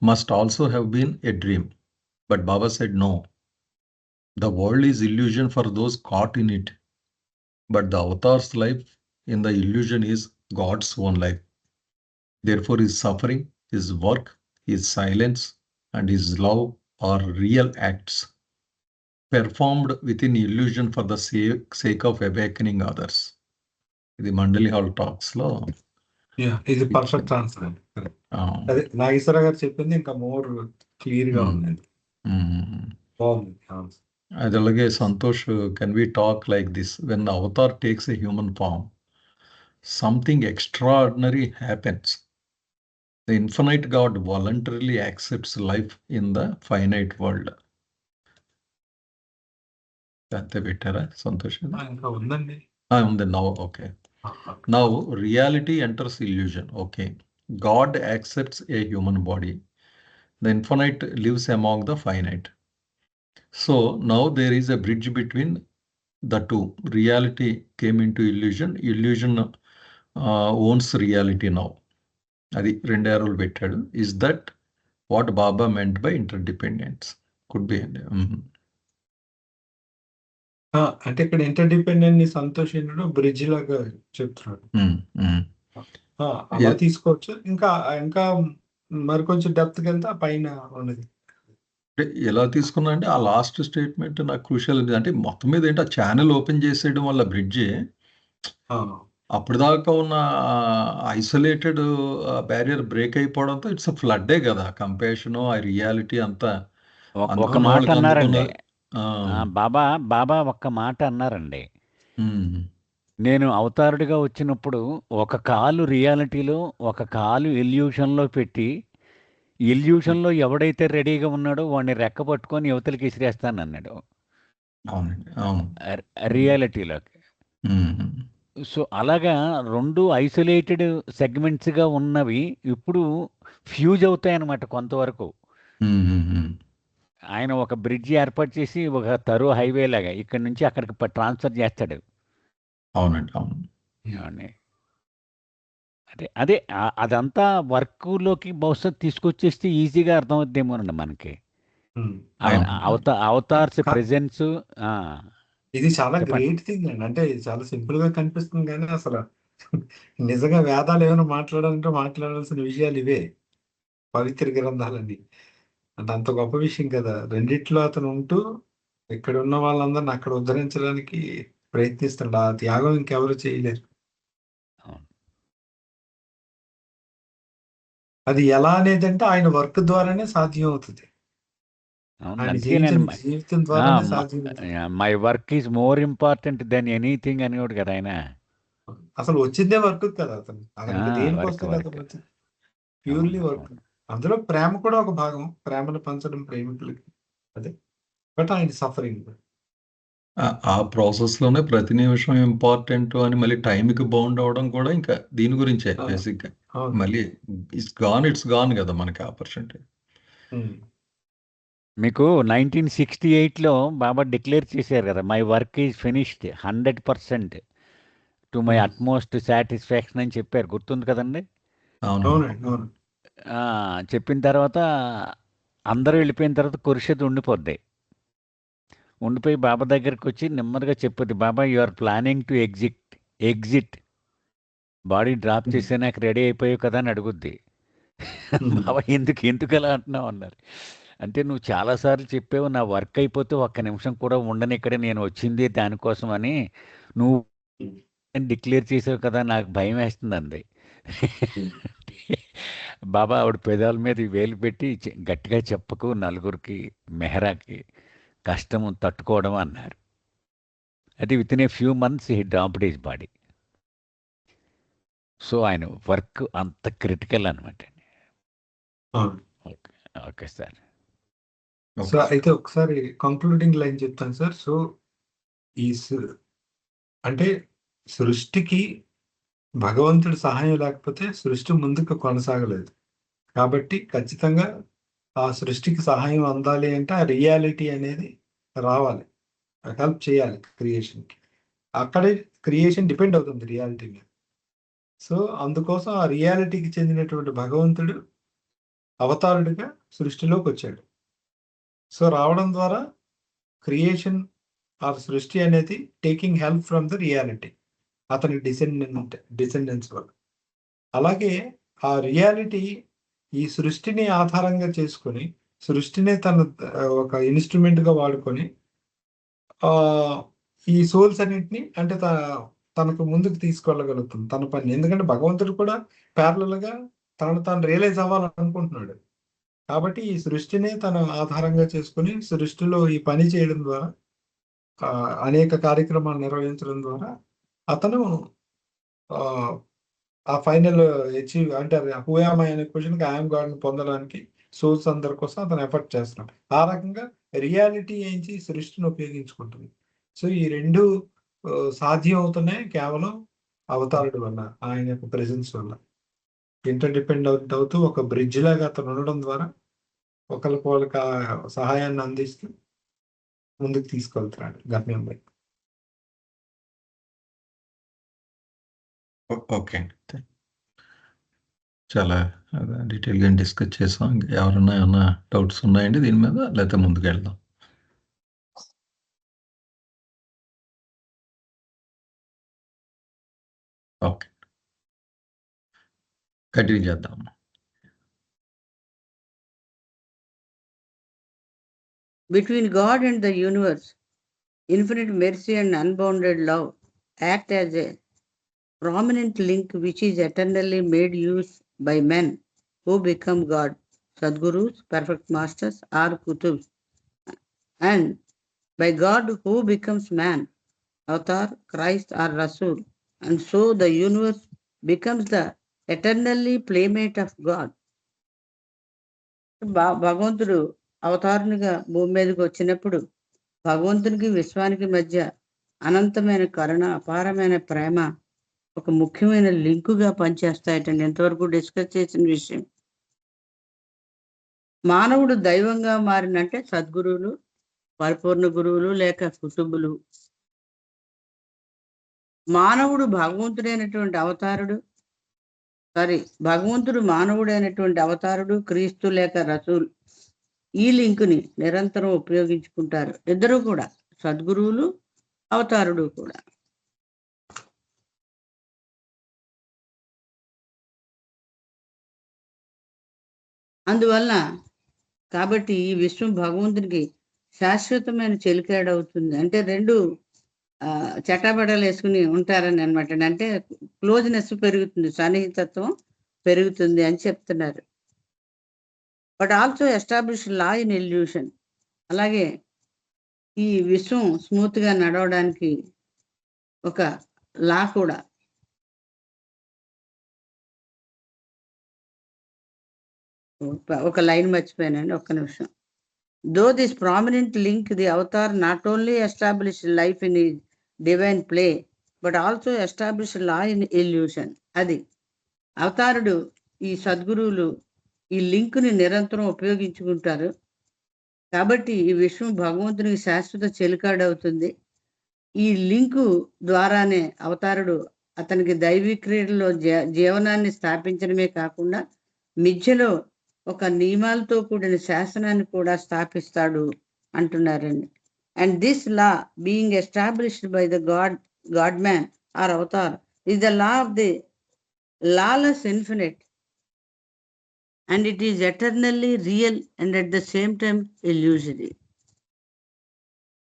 must also have been a dream. But Baba said no. The world is illusion for those caught in it. But the avatar's life in the illusion is God's own life. Therefore, his suffering, his work, his silence, and his love are real acts performed within illusion for the sake of awakening others. ఇది మండలి hall talks లో ఇది perfect answer. అదే నాగేశ్వర గారు చెప్పింది ఇంకా more clear గా ఉందండి. బాగుంది ఆన్సర్. అది అలాగే Santosh, can we talk like this? When the avatar takes a human form, something extraordinary happens. The infinite God voluntarily accepts life in the finite world. అంతే పెట్టారా సంతోష్? ఇంకా ఉందండి. ఉంది. Now okay. Now reality enters illusion. Okay. God accepts a human body. The infinite lives among the finite. So now there is a bridge between the two. Reality came into illusion. Illusion owns reality now. Adi rendu arrows pettadu. Is that what Baba meant by interdependence? Could be. అంటే ఇక్కడ interdependent ని సంతోషించడు bridge లాగా చెప్తున్నాడు. అలా తీసుకోవచ్చు. ఇంకా ఇంకా మరి కొంచెం డెప్త్ కి వెళ్తే పైన ఉన్నది ఎలా తీసుకున్నా అంటే ఆ లాస్ట్ స్టేట్మెంట్ నాకు క్రూషియల్. అంటే మొత్తం మీద ఏంటి, ఆ ఛానల్ ఓపెన్ చేసేయడం వల్ల బ్రిడ్జ్ అప్పుడు దాకా ఉన్న ఐసోలేటెడ్ బ్యారియర్ బ్రేక్ అయిపోవడంతో ఇట్స్ ఫ్లడ్డే కదా. కంపాషను, ఆ రియాలిటీ అంతా ఒక అందువల్ల మాట వాళ్ళకి అన్నారండి. అందుకున్న బాబా ఒక్క మాట అన్నారండి. ఉమ్, నేను అవతారుడిగా వచ్చినప్పుడు ఒక కాలు రియాలిటీలో, ఒక కాలు ఇల్యూషన్లో పెట్టి, ఇల్యూషన్లో ఎవడైతే రెడీగా ఉన్నాడో వాడిని రెక్క పట్టుకొని యువతలకి విసిరేస్తాను అన్నాడు అవునండి, అవును. రియాలిటీలోకి. ఉమ్, సో అలాగా 2 ఐసోలేటెడ్ సెగ్మెంట్స్గా ఉన్నవి ఇప్పుడు ఫ్యూజ్ అవుతాయి అన్నమాట కొంతవరకు. ఉమ్, ఉమ్, ఉమ్. ఆయన ఒక బ్రిడ్జి ఏర్పాటు చేసి ఒక తరు హైవే లాగా ఇక్కడి నుంచి అక్కడికి ట్రాన్స్ఫర్ చేస్తాడు. అవునండి, అవును. ఏమండి? అదే అదంతా వర్క్లోకి బహుశా తీసుకొచ్చేస్తే ఈజీగా అర్థమవుద్దేమోనండి మనకి. ఆయన అవునండి. అవతార్స్ కా- ప్రెజెన్స్. ఇది చాలా చెప్పండి. గ్రేట్ థింగ్ అండి. అంటే ఇది చాలా సింపుల్ గా కనిపిస్తుంది కానీ అసలు నిజంగా వేదాలు ఏమైనా మాట్లాడాలంటే మాట్లాడాల్సిన విషయాలు ఇవే, పవిత్ర గ్రంథాలన్నీ. అంటే అంత గొప్ప విషయం కదా. రెండిట్లో అతను ఉంటూ ఇక్కడ ఉన్న వాళ్ళందరిని అక్కడ ఉద్ధరించడానికి ప్రయత్నిస్తాడు. ఆ త్యాగం ఇంకెవరు చేయలేరు. అవును. అది ఎలా అనేది అంటే ఆయన వర్క్ ద్వారానే సాధ్యం అవుతుంది. అవును, ఆయన అందుకే నేను జీవితం ద్వారానే సాధ్యం అవుతుంది. My work is more important than anything అనేవాడు కదా ఆయన. అసలు వచ్చిందే వర్క్ కదా అతను. అతనికి దేనికోసం వర్క్ అతను వచ్చింది ప్యూర్లీ వర్క్. అందులో ప్రేమ కూడా ఒక భాగం, ప్రేమను పంచడం ప్రేమికులకి. అదే బట్ ఆయన సఫరింగ్. ఆ ప్రాసెస్ లోనే ప్రతి నిమిషం ఇంపార్టెంట్ అని మళ్ళీ టైంకి బౌండ్ అవడం కూడా ఇంకా దీని గురించే బేసిక్ గా. మళ్ళీ ఇట్స్ గాన్ కదా మనకి ఆపర్చునిటీ. మీకు 1968లో బాబా డిక్లేర్ చేశారు కదా, my work is finished 100% to my utmost satisfaction అని చెప్పారు. గుర్తుంది కదండి? అవునండి, అవును. చెప్పిన తర్వాత అందరూ వెళ్ళిపోయిన తర్వాత కురుషత్ ఉండిపోద్ది. ఉండిపోయి బాబా దగ్గరికి వచ్చి నెమ్మదిగా చెప్పొద్ది, Baba you are planning to exit body drop చేసే నాకు రెడీ అయిపోయావు కదా అని అడుగుద్ది. బాబా ఎందుకు అలా అంటున్నావు అన్నారు. అంటే నువ్వు చాలాసార్లు చెప్పావు నా వర్క్ అయిపోతే ఒక్క నిమిషం కూడా ఉండని ఇక్కడ, నేను వచ్చింది దానికోసం అని నువ్వు డిక్లేర్ చేసావు కదా, నాకు భయం వేస్తుంది అంది. బాబా ఆవిడ పెదాల మీద వేలు పెట్టి గట్టిగా చెప్పకు, నలుగురికి మెహరాకి కష్టం తట్టుకోవడం అన్నారు. అది with in a few months he dropped his body. So ఆయన వర్క్ అంత క్రిటికల్ అనమాట. Okay sir. సో అయితే ఒకసారి కంక్లూడింగ్ లైన్ చెప్తాను సార్. సో ఈ అంటే సృష్టికి భగవంతుడి సహాయం లేకపోతే సృష్టి ముందుకు కొనసాగలేదు. కాబట్టి ఖచ్చితంగా ఆ సృష్టికి సహాయం అందాలి అంటే ఆ రియాలిటీ అనేది రావాలి, హెల్ప్ చేయాలి క్రియేషన్కి. అక్కడే క్రియేషన్ డిపెండ్ అవుతుంది రియాలిటీ మీద. సో అందుకోసం ఆ రియాలిటీకి చెందినటువంటి భగవంతుడు అవతారుడిగా సృష్టిలోకి వచ్చాడు. సో రావడం ద్వారా క్రియేషన్ ఆ సృష్టి అనేది taking help from the reality, అతని డిసెండెన్స్ వల్ల. అలాగే ఆ రియాలిటీ ఈ సృష్టిని ఆధారంగా చేసుకొని సృష్టినే తన ఒక ఇన్స్ట్రుమెంట్ గా వాడుకొని ఈ సోల్స్ అన్నింటినీ అంటే తనకు ముందుకు తీసుకెళ్ళగలుగుతుంది తన పని. ఎందుకంటే భగవంతుడు కూడా ప్యారలల్ గా తనను తాను రియలైజ్ అవ్వాలనుకుంటున్నాడు. కాబట్టి ఈ సృష్టినే తన ఆధారంగా చేసుకుని సృష్టిలో ఈ పని చేయడం ద్వారా అనేక కార్యక్రమాలు నిర్వహించడం ద్వారా అతను ఆ ఫైనల్ అచీవ్ అంటే హూయామై అనే క్వశ్చన్కి ఐఎమ్ గాడ్ని పొందడానికి సోల్స్ అందరి కోసం అతను ఎఫర్ట్ చేస్తున్నాడు. ఆ రకంగా రియాలిటీ ఏంచి సృష్టిని ఉపయోగించుకుంటుంది. సో ఈ రెండు సాధ్యం అవుతున్నాయి కేవలం అవతారుడు వల్ల, ఆయన యొక్క ప్రెజెన్స్ వల్ల. ఇంటర్ డిపెండెంట్ అవుతూ ఒక బ్రిడ్జ్ లాగా అతను ఉండడం ద్వారా ఒకరికి సహాయాన్ని అందిస్తూ ముందుకు తీసుకెళ్తున్నాడు గమ్యంపై. ఓకే అండి, చాలా డీటెయిల్గా డిస్కస్ చేసాం. ఎవరన్నా ఏమన్నా డౌట్స్ ఉన్నాయండి దీని మీద, లేకపోతే ముందుకు వెళ్దాం? ఓకే, కంటిన్యూ చేద్దాం. Between God and the universe, infinite mercy and unbounded love act as a prominent link which is eternally made use by men who become God, Sadgurus, perfect masters, or Kutubs, and by God who becomes man, avatar, Christ or Rasul, and so the universe becomes the eternally playmate of God. భగవంతుడు అవతారునిగా భూమి మీదకి వచ్చినప్పుడు భగవంతునికి విశ్వానికి మధ్య అనంతమైన కరుణ, అపారమైన ప్రేమ ఒక ముఖ్యమైన లింకుగా పనిచేస్తాయటండి. ఎంతవరకు డిస్కస్ చేసిన విషయం. మానవుడు దైవంగా మారినంటే సద్గురువులు, పరిపూర్ణ గురువులు లేక కుటుంబులు. మానవుడు భగవంతుడైనటువంటి అవతారుడు, భగవంతుడు మానవుడైనటువంటి అవతారుడు, క్రీస్తు లేక రసూల్, ఈ లింకుని నిరంతరం ఉపయోగించుకుంటారు. ఇద్దరు కూడా, సద్గురువులు, అవతారుడు కూడా. అందువలన కాబట్టి ఈ విశ్వం భగవంతునికి శాశ్వతమైన చెలికాడవుతుంది. అంటే రెండు చటాబడాలు వేసుకుని ఉంటారని అనమాట. అంటే క్లోజ్నెస్ పెరుగుతుంది, సన్నిహితత్వం పెరుగుతుంది అని చెప్తున్నారు. But also establish law in illusion. అలాగే ఈ విశ్వం స్మూత్ గా నడవడానికి ఒక లా కూడా. ఒక లైన్ మర్చిపోయానండి, ఒక్క నిమిషం. Though this prominent link the Avatar not only establish life in divine play but also establish law in illusion. అది అవతారుడు, ఈ సద్గురువులు ఈ లింకుని నిరంతరం ఉపయోగించుకుంటారు. కాబట్టి ఈ విశ్వం భగవంతునికి శాశ్వత చెలికాడవుతుంది. ఈ లింకు ద్వారానే అవతారుడు అతనికి దైవీ క్రీడలో జీవనాన్ని స్థాపించడమే కాకుండా మిథ్యలో ఒక నియమాలతో కూడిన శాసనాన్ని కూడా స్థాపిస్తాడు అంటున్నారండి. And this law being established by the God man or avatar is the law of the lawless infinite, and it is eternally real and at the same time illusory.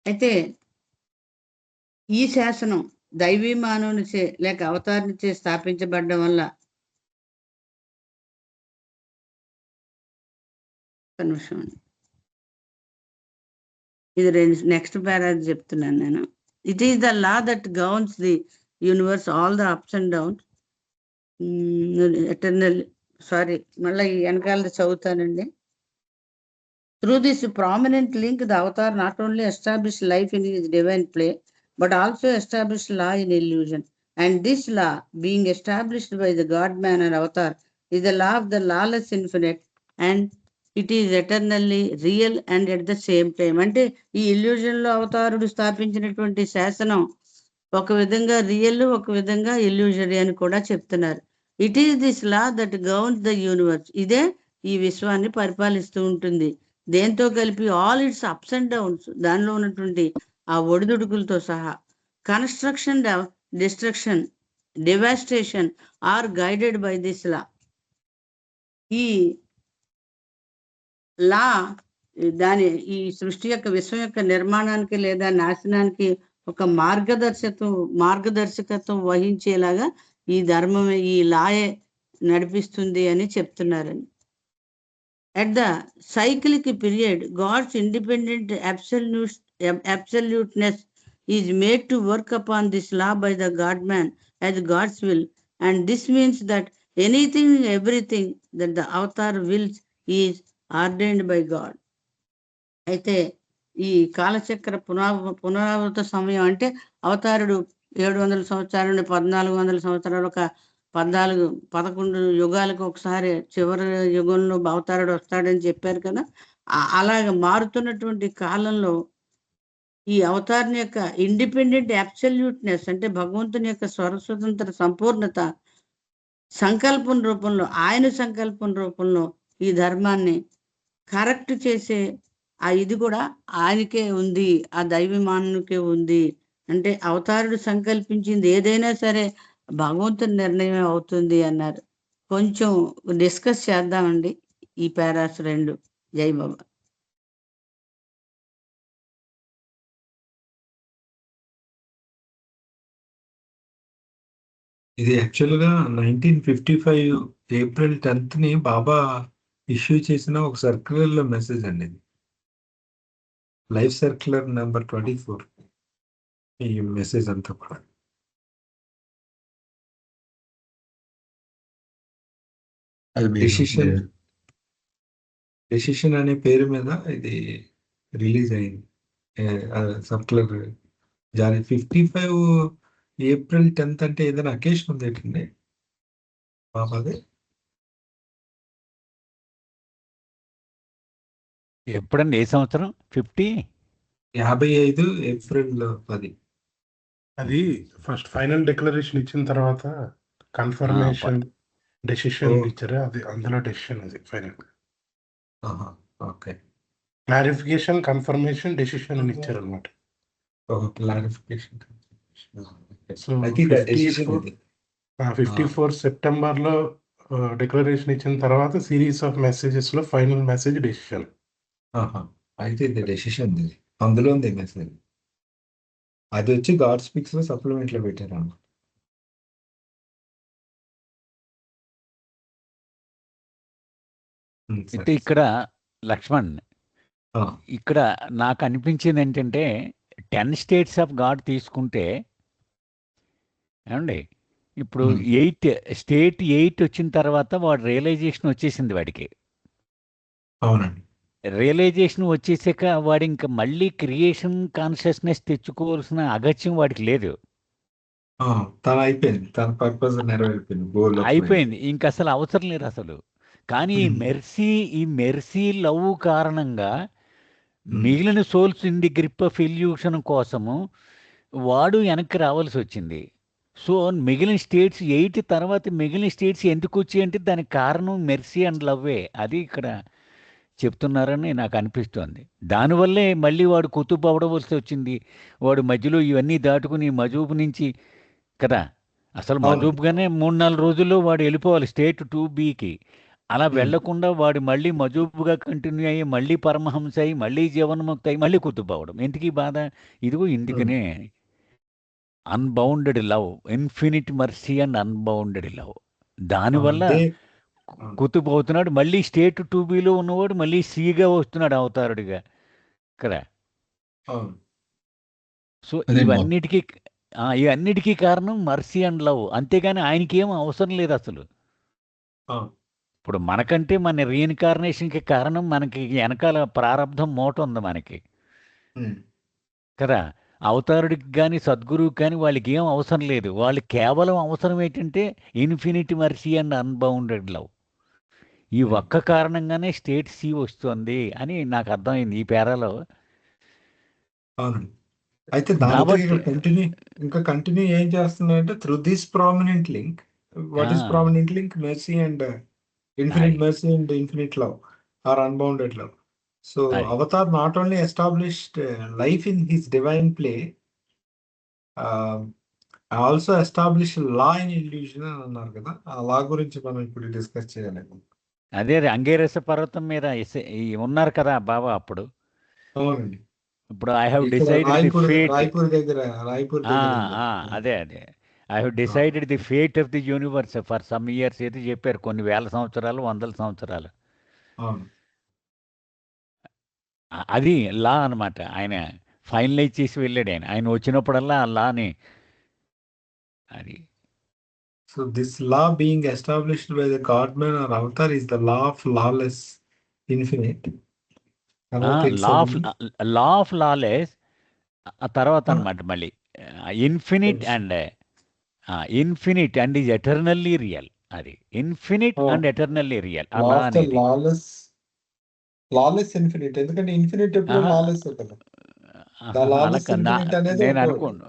అయితే ఈ శాసనం దైవీ మానవునిచే లేక అవతారునిచే స్థాపించబడడం వల్ల ఇది నెక్స్ట్ పారాగ్రాఫ్ చెప్తున్నాను నేను. It is the law that governs the universe all the ups and downs eternal. మళ్ళీ వెనకాల చదువుతానండి. Through this prominent link the avatar not only establish life in his divine play but also establish law in illusion. And this law being established by the God man and avatar is the law of the lawless infinite and it is eternally real and at the same time. అంటే ఈ illusion లో అవతారుడు స్థాపించినటువంటి శాసనం ఒక విధంగా real, ఒక విధంగా illusory అని కూడా చెప్తున్నారు. It is this law that governs the universe. ఇదే ఈ విశ్వాన్ని పరిపాలిస్తూ ఉంటుంది. దేంతో కలిపి all its ups and downs, దానిలో ఉన్నటువంటి ఆ ఒడిదుడుకులతో సహా. Construction, destruction, devastation are guided by this law. ఈ లా ఈ సృష్టి యొక్క విశ్వం యొక్క నిర్మాణానికి లేదా నాశనానికి ఒక మార్గదర్శకత్వం వహించేలాగా ఈ ధర్మమే, ఈ లాయే నడిపిస్తుంది అని చెప్తున్నారని. At the cyclic period God's independent absoluteness is made to work upon this law by the God man as God's will, and this means that anything, everything that the avatar wills is ordained by God. అయితే ఈ కాలచక్ర పునరావృత సమయం అంటే అవతారుడు 700 సంవత్సరాల నుండి 1400 సంవత్సరాలు, ఒక 11 యుగాలకు ఒకసారి చివరి యుగంలో అవతారుడు వస్తాడని చెప్పారు కదా. అలాగ మారుతున్నటువంటి కాలంలో ఈ అవతారుని యొక్క ఇండిపెండెంట్ అబ్సల్యూట్నెస్ అంటే భగవంతుని యొక్క స్వతంత్ర సంపూర్ణత సంకల్పం రూపంలో, ఆయన సంకల్పం రూపంలో ఈ ధర్మాన్ని కరెక్ట్ చేసే ఆ ఇది కూడా ఆయనకే ఉంది, ఆ దైవమానునికే ఉంది. అంటే అవతారుడు సంకల్పించింది ఏదైనా సరే భగవంతుని నిర్ణయం అవుతుంది అన్నారు. కొంచెం డిస్కస్ చేద్దామండి ఈ పారాస్ 2. జై బాబా. ఇది యాక్చువల్గా 1955 ఏప్రిల్ 10ని బాబా ఇష్యూ చేసిన ఒక సర్క్యులర్లో మెసేజ్ అండి ఇది. లైఫ్ సర్క్యులర్ నెంబర్ 24 ఈ మెసేజ్ అంతా కూడా. అది డెసిషన్ అనే పేరు మీద ఇది రిలీజ్ అయింది. సర్క్యులర్ జారీ 55 ఏప్రిల్ 10th అంటే ఏదైనా అకేషన్ ఉంది ఏంటండి బాబాది? ఎప్పుడండి ఏ సంవత్సరం 55 ఏప్రిల్ 10. అది ఫస్ట్ ఫైనల్ డిక్లరేషన్ ఇచ్చిన తర్వాత కన్ఫర్మేషన్ డెసిషన్ ఇచ్చారు, అది అందులో డెసిషన్ అది final okay. Clarification confirmation decision అని ఇచ్చారు అనమాట. క్లారిఫికేషన్. సో 54 సెప్టెంబర్లో డిక్లరేషన్ ఇచ్చిన తర్వాత సిరీస్ ఆఫ్ మెసేజెస్ లో ఫైనల్ మెసేజ్ డెసిషన్. అయితే ఇది డెసిషన్ అందులో ఉంది మెసేజ్. అది వచ్చి గాడ్ స్పీక్స్ లో సప్లిమెంట్ లో పెట్టారు అన్నమాట. అయితే ఇక్కడ లక్ష్మణ్, ఇక్కడ నాకు అనిపించింది ఏంటంటే 10 స్టేట్స్ ఆఫ్ గాడ్ తీసుకుంటే ఏమండి, ఇప్పుడు 8 వచ్చిన తర్వాత వాడు రియలైజేషన్ వచ్చేసింది వాడికి. అవునండి. రియలైజేషన్ వచ్చేసాక వాడు ఇంకా మళ్ళీ క్రియేషన్ కాన్షియస్నెస్ తెచ్చుకోవాల్సిన అగత్యం వాడికి లేదు. తన అయిపోయింది, తన పర్పస్ నెరవేరిపోయింది, గోల్ అయిపోయింది, ఇంక అసలు అవసరం లేదు అసలు. కానీ ఈ మెర్సీ లవ్ కారణంగా మిగిలిన souls in the grip of illusion కోసము వాడు వెనక్కి రావాల్సి వచ్చింది. సో మిగిలిన స్టేట్స్ 8 తర్వాత మిగిలిన స్టేట్స్ ఎందుకు వచ్చాయి అంటే దానికి కారణం మెర్సీ అండ్ లవ్వే. అది ఇక్కడ చెప్తున్నారని నాకు అనిపిస్తోంది. దానివల్లే మళ్ళీ వాడు కుతుబ్ అవ్వవలసి వచ్చింది. వాడు మధ్యలో ఇవన్నీ దాటుకుని మజూబ్ నుంచి కదా, అసలు మజూబ్గానే 3-4 రోజుల్లో వాడు వెళ్ళిపోవాలి స్టేట్ 2Bకి. అలా వెళ్లకుండా వాడు మళ్ళీ మజూబ్గా కంటిన్యూ అయ్యి మళ్ళీ పరమహంస అయ్యి మళ్ళీ జీవన్ముక్తి అయ్యి మళ్ళీ కుతుబ్ అవ్వడం. ఎందుకు బాధ? ఇదిగో ఇందుకనే unbounded love, infinite mercy and unbounded love. దానివల్ల కుతుబ్ అవుతున్నాడు. మళ్ళీ స్టేట్ 2Bలో ఉన్నవాడు మళ్ళీ సిగా వస్తున్నాడు అవతారుడిగా కదా. సో ఇవన్నిటికీ కారణం మర్సీ అండ్ లవ్. అంతేగాని ఆయనకి ఏం అవసరం లేదు అసలు. ఇప్పుడు మనకంటే మన రీఇన్కార్నేషన్కి కారణం మనకి వెనకాల ప్రారంధం మూట ఉంది మనకి కదా. అవతారుడికి కానీ సద్గురువుకి కానీ వాళ్ళకి ఏం అవసరం లేదు. వాళ్ళు కేవలం అవసరం ఏంటంటే infinite mercy and unbounded love. ఈ ఒక్క కారణంగానే స్టేట్ సి వస్తుంది అని నాకు అర్థమైంది ఈ పేరాలో. అవునండి. అయితే కంటిన్యూ ఏం చేస్తున్నారంటే through this prominent link. What is prominent link? Mercy and infinite mercy and infinite love or unbounded love. So Avatar not only established life in his divine play, also establish law in illusion అని అన్నారు కదా. ఆ లా గురించి మనం ఇప్పుడు discuss చేయాలి. అదే అంగేరస పర్వతం మీద ఉన్నారు కదా బాబా అప్పుడు. అవునండి. ఇప్పుడు I have decided the fate. Raipur అదే I have decided the fate of the universe for some years అయితే చెప్పారు. కొన్ని వేల సంవత్సరాలు, వందల సంవత్సరాలు. అది లా అనమాట. ఆయన ఫైనలైజ్ చేసి వెళ్ళాడు. ఆయన వచ్చినప్పుడల్లా ఆ లాని అది. So this law being established by the Godman or Avatar is the law of lawless infinite. Law of lawless ఆ తర్వాత అనమాట మళ్ళీ infinite and is eternally real. అది infinite and eternally real. Lawless infinite. ఎందుకంటే ఇన్ఫినిట్ ఎప్పుడు lawless కదా. నేను అనుకోను,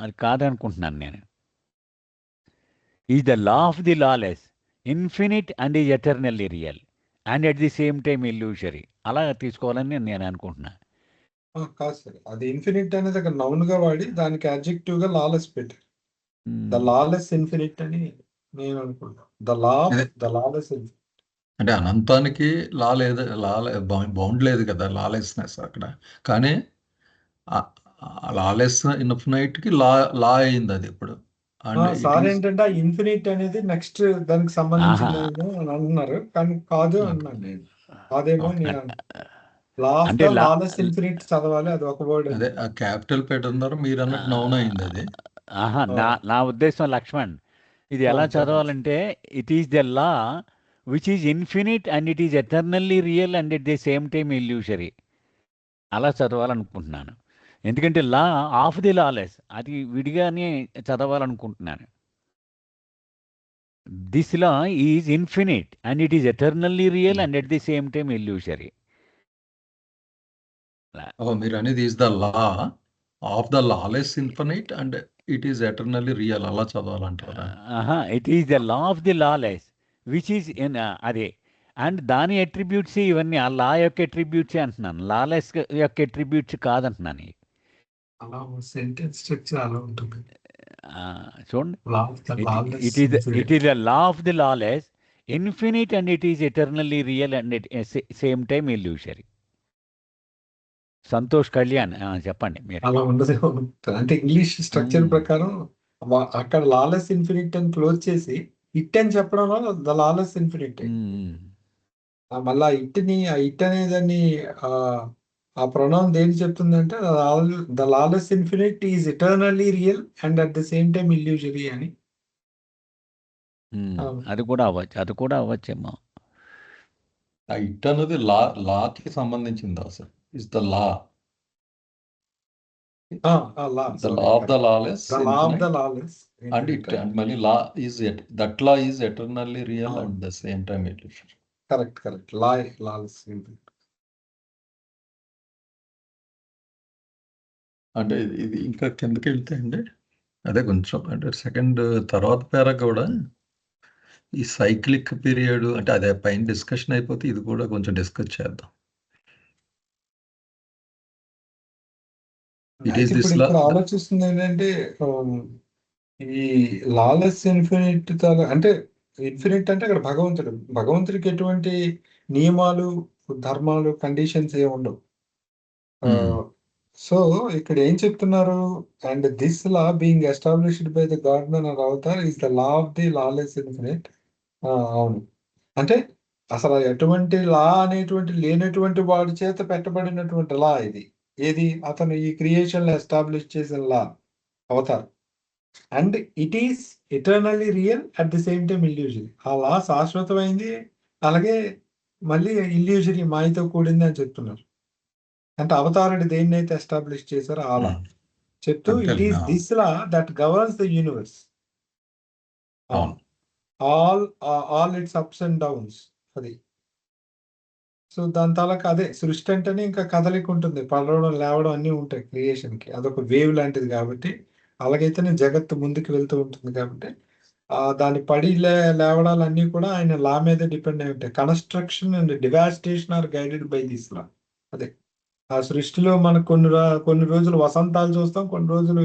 అది కాదనుకుంటున్నాను నేను. Is the law of the lawless, infinite and is eternally real and at the same time illusory. అలా తీసుకోవాలని నేను అనుకుంటున్నా. కాదు సార్, అది ఇన్ఫినిట్ అనేది ఒక నౌన్ గా వాడి దానికి అడ్జెక్టివ్ గా లాలెస్ పెట్టారు. ద లాలెస్ ఇన్ఫినిట్ అని నేను అనుకుంటా. ద లాలెస్ ఇన్ఫినిట్ అంటే అనంతానికి లా లేదు, బౌండ్ లేదు కదా లాలెస్నెస్ అక్కడ. కానీ లాలెస్ ఇన్ఫినైట్ కి లా అయింది అది ఇప్పుడు. సార్ ఏంటంటే ఆ ఇన్ఫినిట్ అనేది నెక్స్ట్ దానికి సంబంధించిన అని అంటున్నారు, కానీ కాదు అన్నాను నేను. కాదేమో నేను లా ఆఫ్ అంటే ద లాలెస్ ఇన్ఫినిట్ చదవాలి, అది ఒక వర్డ్. అదే ఆ క్యాపిటల్ పెట్టున్నారు, మీరు అన్నట్టు నౌన్ అయింది అది. ఆహా, నా ఉద్దేశం లక్ష్మణ్, ఇది ఎలా చదవాలంటే it is the law which is infinite and it is eternally real and at the same time illusory. అలా చదవాలనుకుంటున్నాను. ఎందుకంటే లా ఆఫ్ ది లాలెస్ అది విడిగానే చదవాలనుకుంటున్నాను. This law is infinite and it is eternally real and at the same time illusory. మీరు అనేది is the law of the lawless infinite and it is eternally real, అలా చదవాలంటారా? It is the law of the lawless which is in అదే, and దాని attributes ఇవన్నీ ఆ లా యొక్క అట్రిబ్యూట్సే అంటున్నాను, లాలెస్ యొక్క అట్రిబ్యూట్స్ కాదంటున్నాను. అలా సెంటెన్స్ స్ట్రక్చర్ అలా ఉంటుంది. చూడండి, లా of the lawless it is the law of the lawless infinite and it is eternally real and same time illusory. Santosh Kalyan చెప్పండి మీరు. అలా ఉండదు. అంటే ఇంగ్లీష్ స్ట్రక్చర్ ప్రకారం అక్కడ లాలెస్ ఇన్ఫినిట్ అని క్లోజ్ చేసి ఇట్ అని చెప్పడం వల్ల ద లాలెస్ ఇన్ఫినిట్. మళ్ళీ ఆ ఇట్ అనేదాన్ని ఆ ప్రొనౌన్ దేని చెప్తుందంటే the lawless infinite is eternally real and at the same time illusory అని. అది కూడా అవ్వచ్చేమో. ఆ ఇట్ అన్నది లాకి సంబంధించింది అసలు. Is the law the law of the lawless and it and many law is it that law is eternally real and the same time illusion. Correct lawless అంటే ఇది ఇంకా కిందకి వెళ్తే అండి అదే కొంచెం అంటే సెకండ్ తర్వాత పేరా కూడా ఈ సైక్లిక్ పీరియడ్ అంటే అదే పైన డిస్కషన్ అయిపోతే ఇది కూడా కొంచెం డిస్కస్ చేద్దాం. ఇప్పుడు ఆలోచిస్తుంది ఏంటంటే ఈ లాలెస్ ఇన్ఫినిట్ అంటే ఇన్ఫినిట్ అంటే అక్కడ భగవంతుడికి ఎటువంటి నియమాలు, ధర్మాలు, కండిషన్స్ ఏమి ఉండవు. సో ఇక్కడ ఏం చెప్తున్నారు, and this law being established by the God man or avatar is the law of the lawless infinite. అవును, అంటే అసలు ఎటువంటి లా అనేటువంటి లేనటువంటి వాడి చేత పెట్టబడినటువంటి లా ఇది. ఏది? అతను ఈ క్రియేషన్ ఎస్టాబ్లిష్ చేసిన లా అవతార్. And it is eternally real at the same time illusory. ఆ లా శాశ్వతమైంది, అలాగే మళ్ళీ ఇల్యూజరీ మాయతో కూడింది అని చెప్తున్నారు. అంటే అవతారుడు దేన్నైతే ఎస్టాబ్లిష్ చేశారో ఆ లా చెప్తూ it is this law that governs the universe, all its ups and downs. అది సో దాని తాలూకా అదే సృష్టి అంటేనే ఇంకా కదలిక ఉంటుంది, పడవడం లేవడం అన్నీ ఉంటాయి క్రియేషన్కి. అదొక వేవ్ లాంటిది కాబట్టి, అలాగైతేనే జగత్తు ముందుకు వెళ్తూ ఉంటుంది కాబట్టి దాని పడి లేవడాలన్నీ కూడా ఆయన లా మీద డిపెండ్ అయి ఉంటాయి. Construction and devastation are guided by this law. అదే ఆ సృష్టిలో మనకు కొన్ని రోజులు వసంతాలు చూస్తాం, కొన్ని రోజులు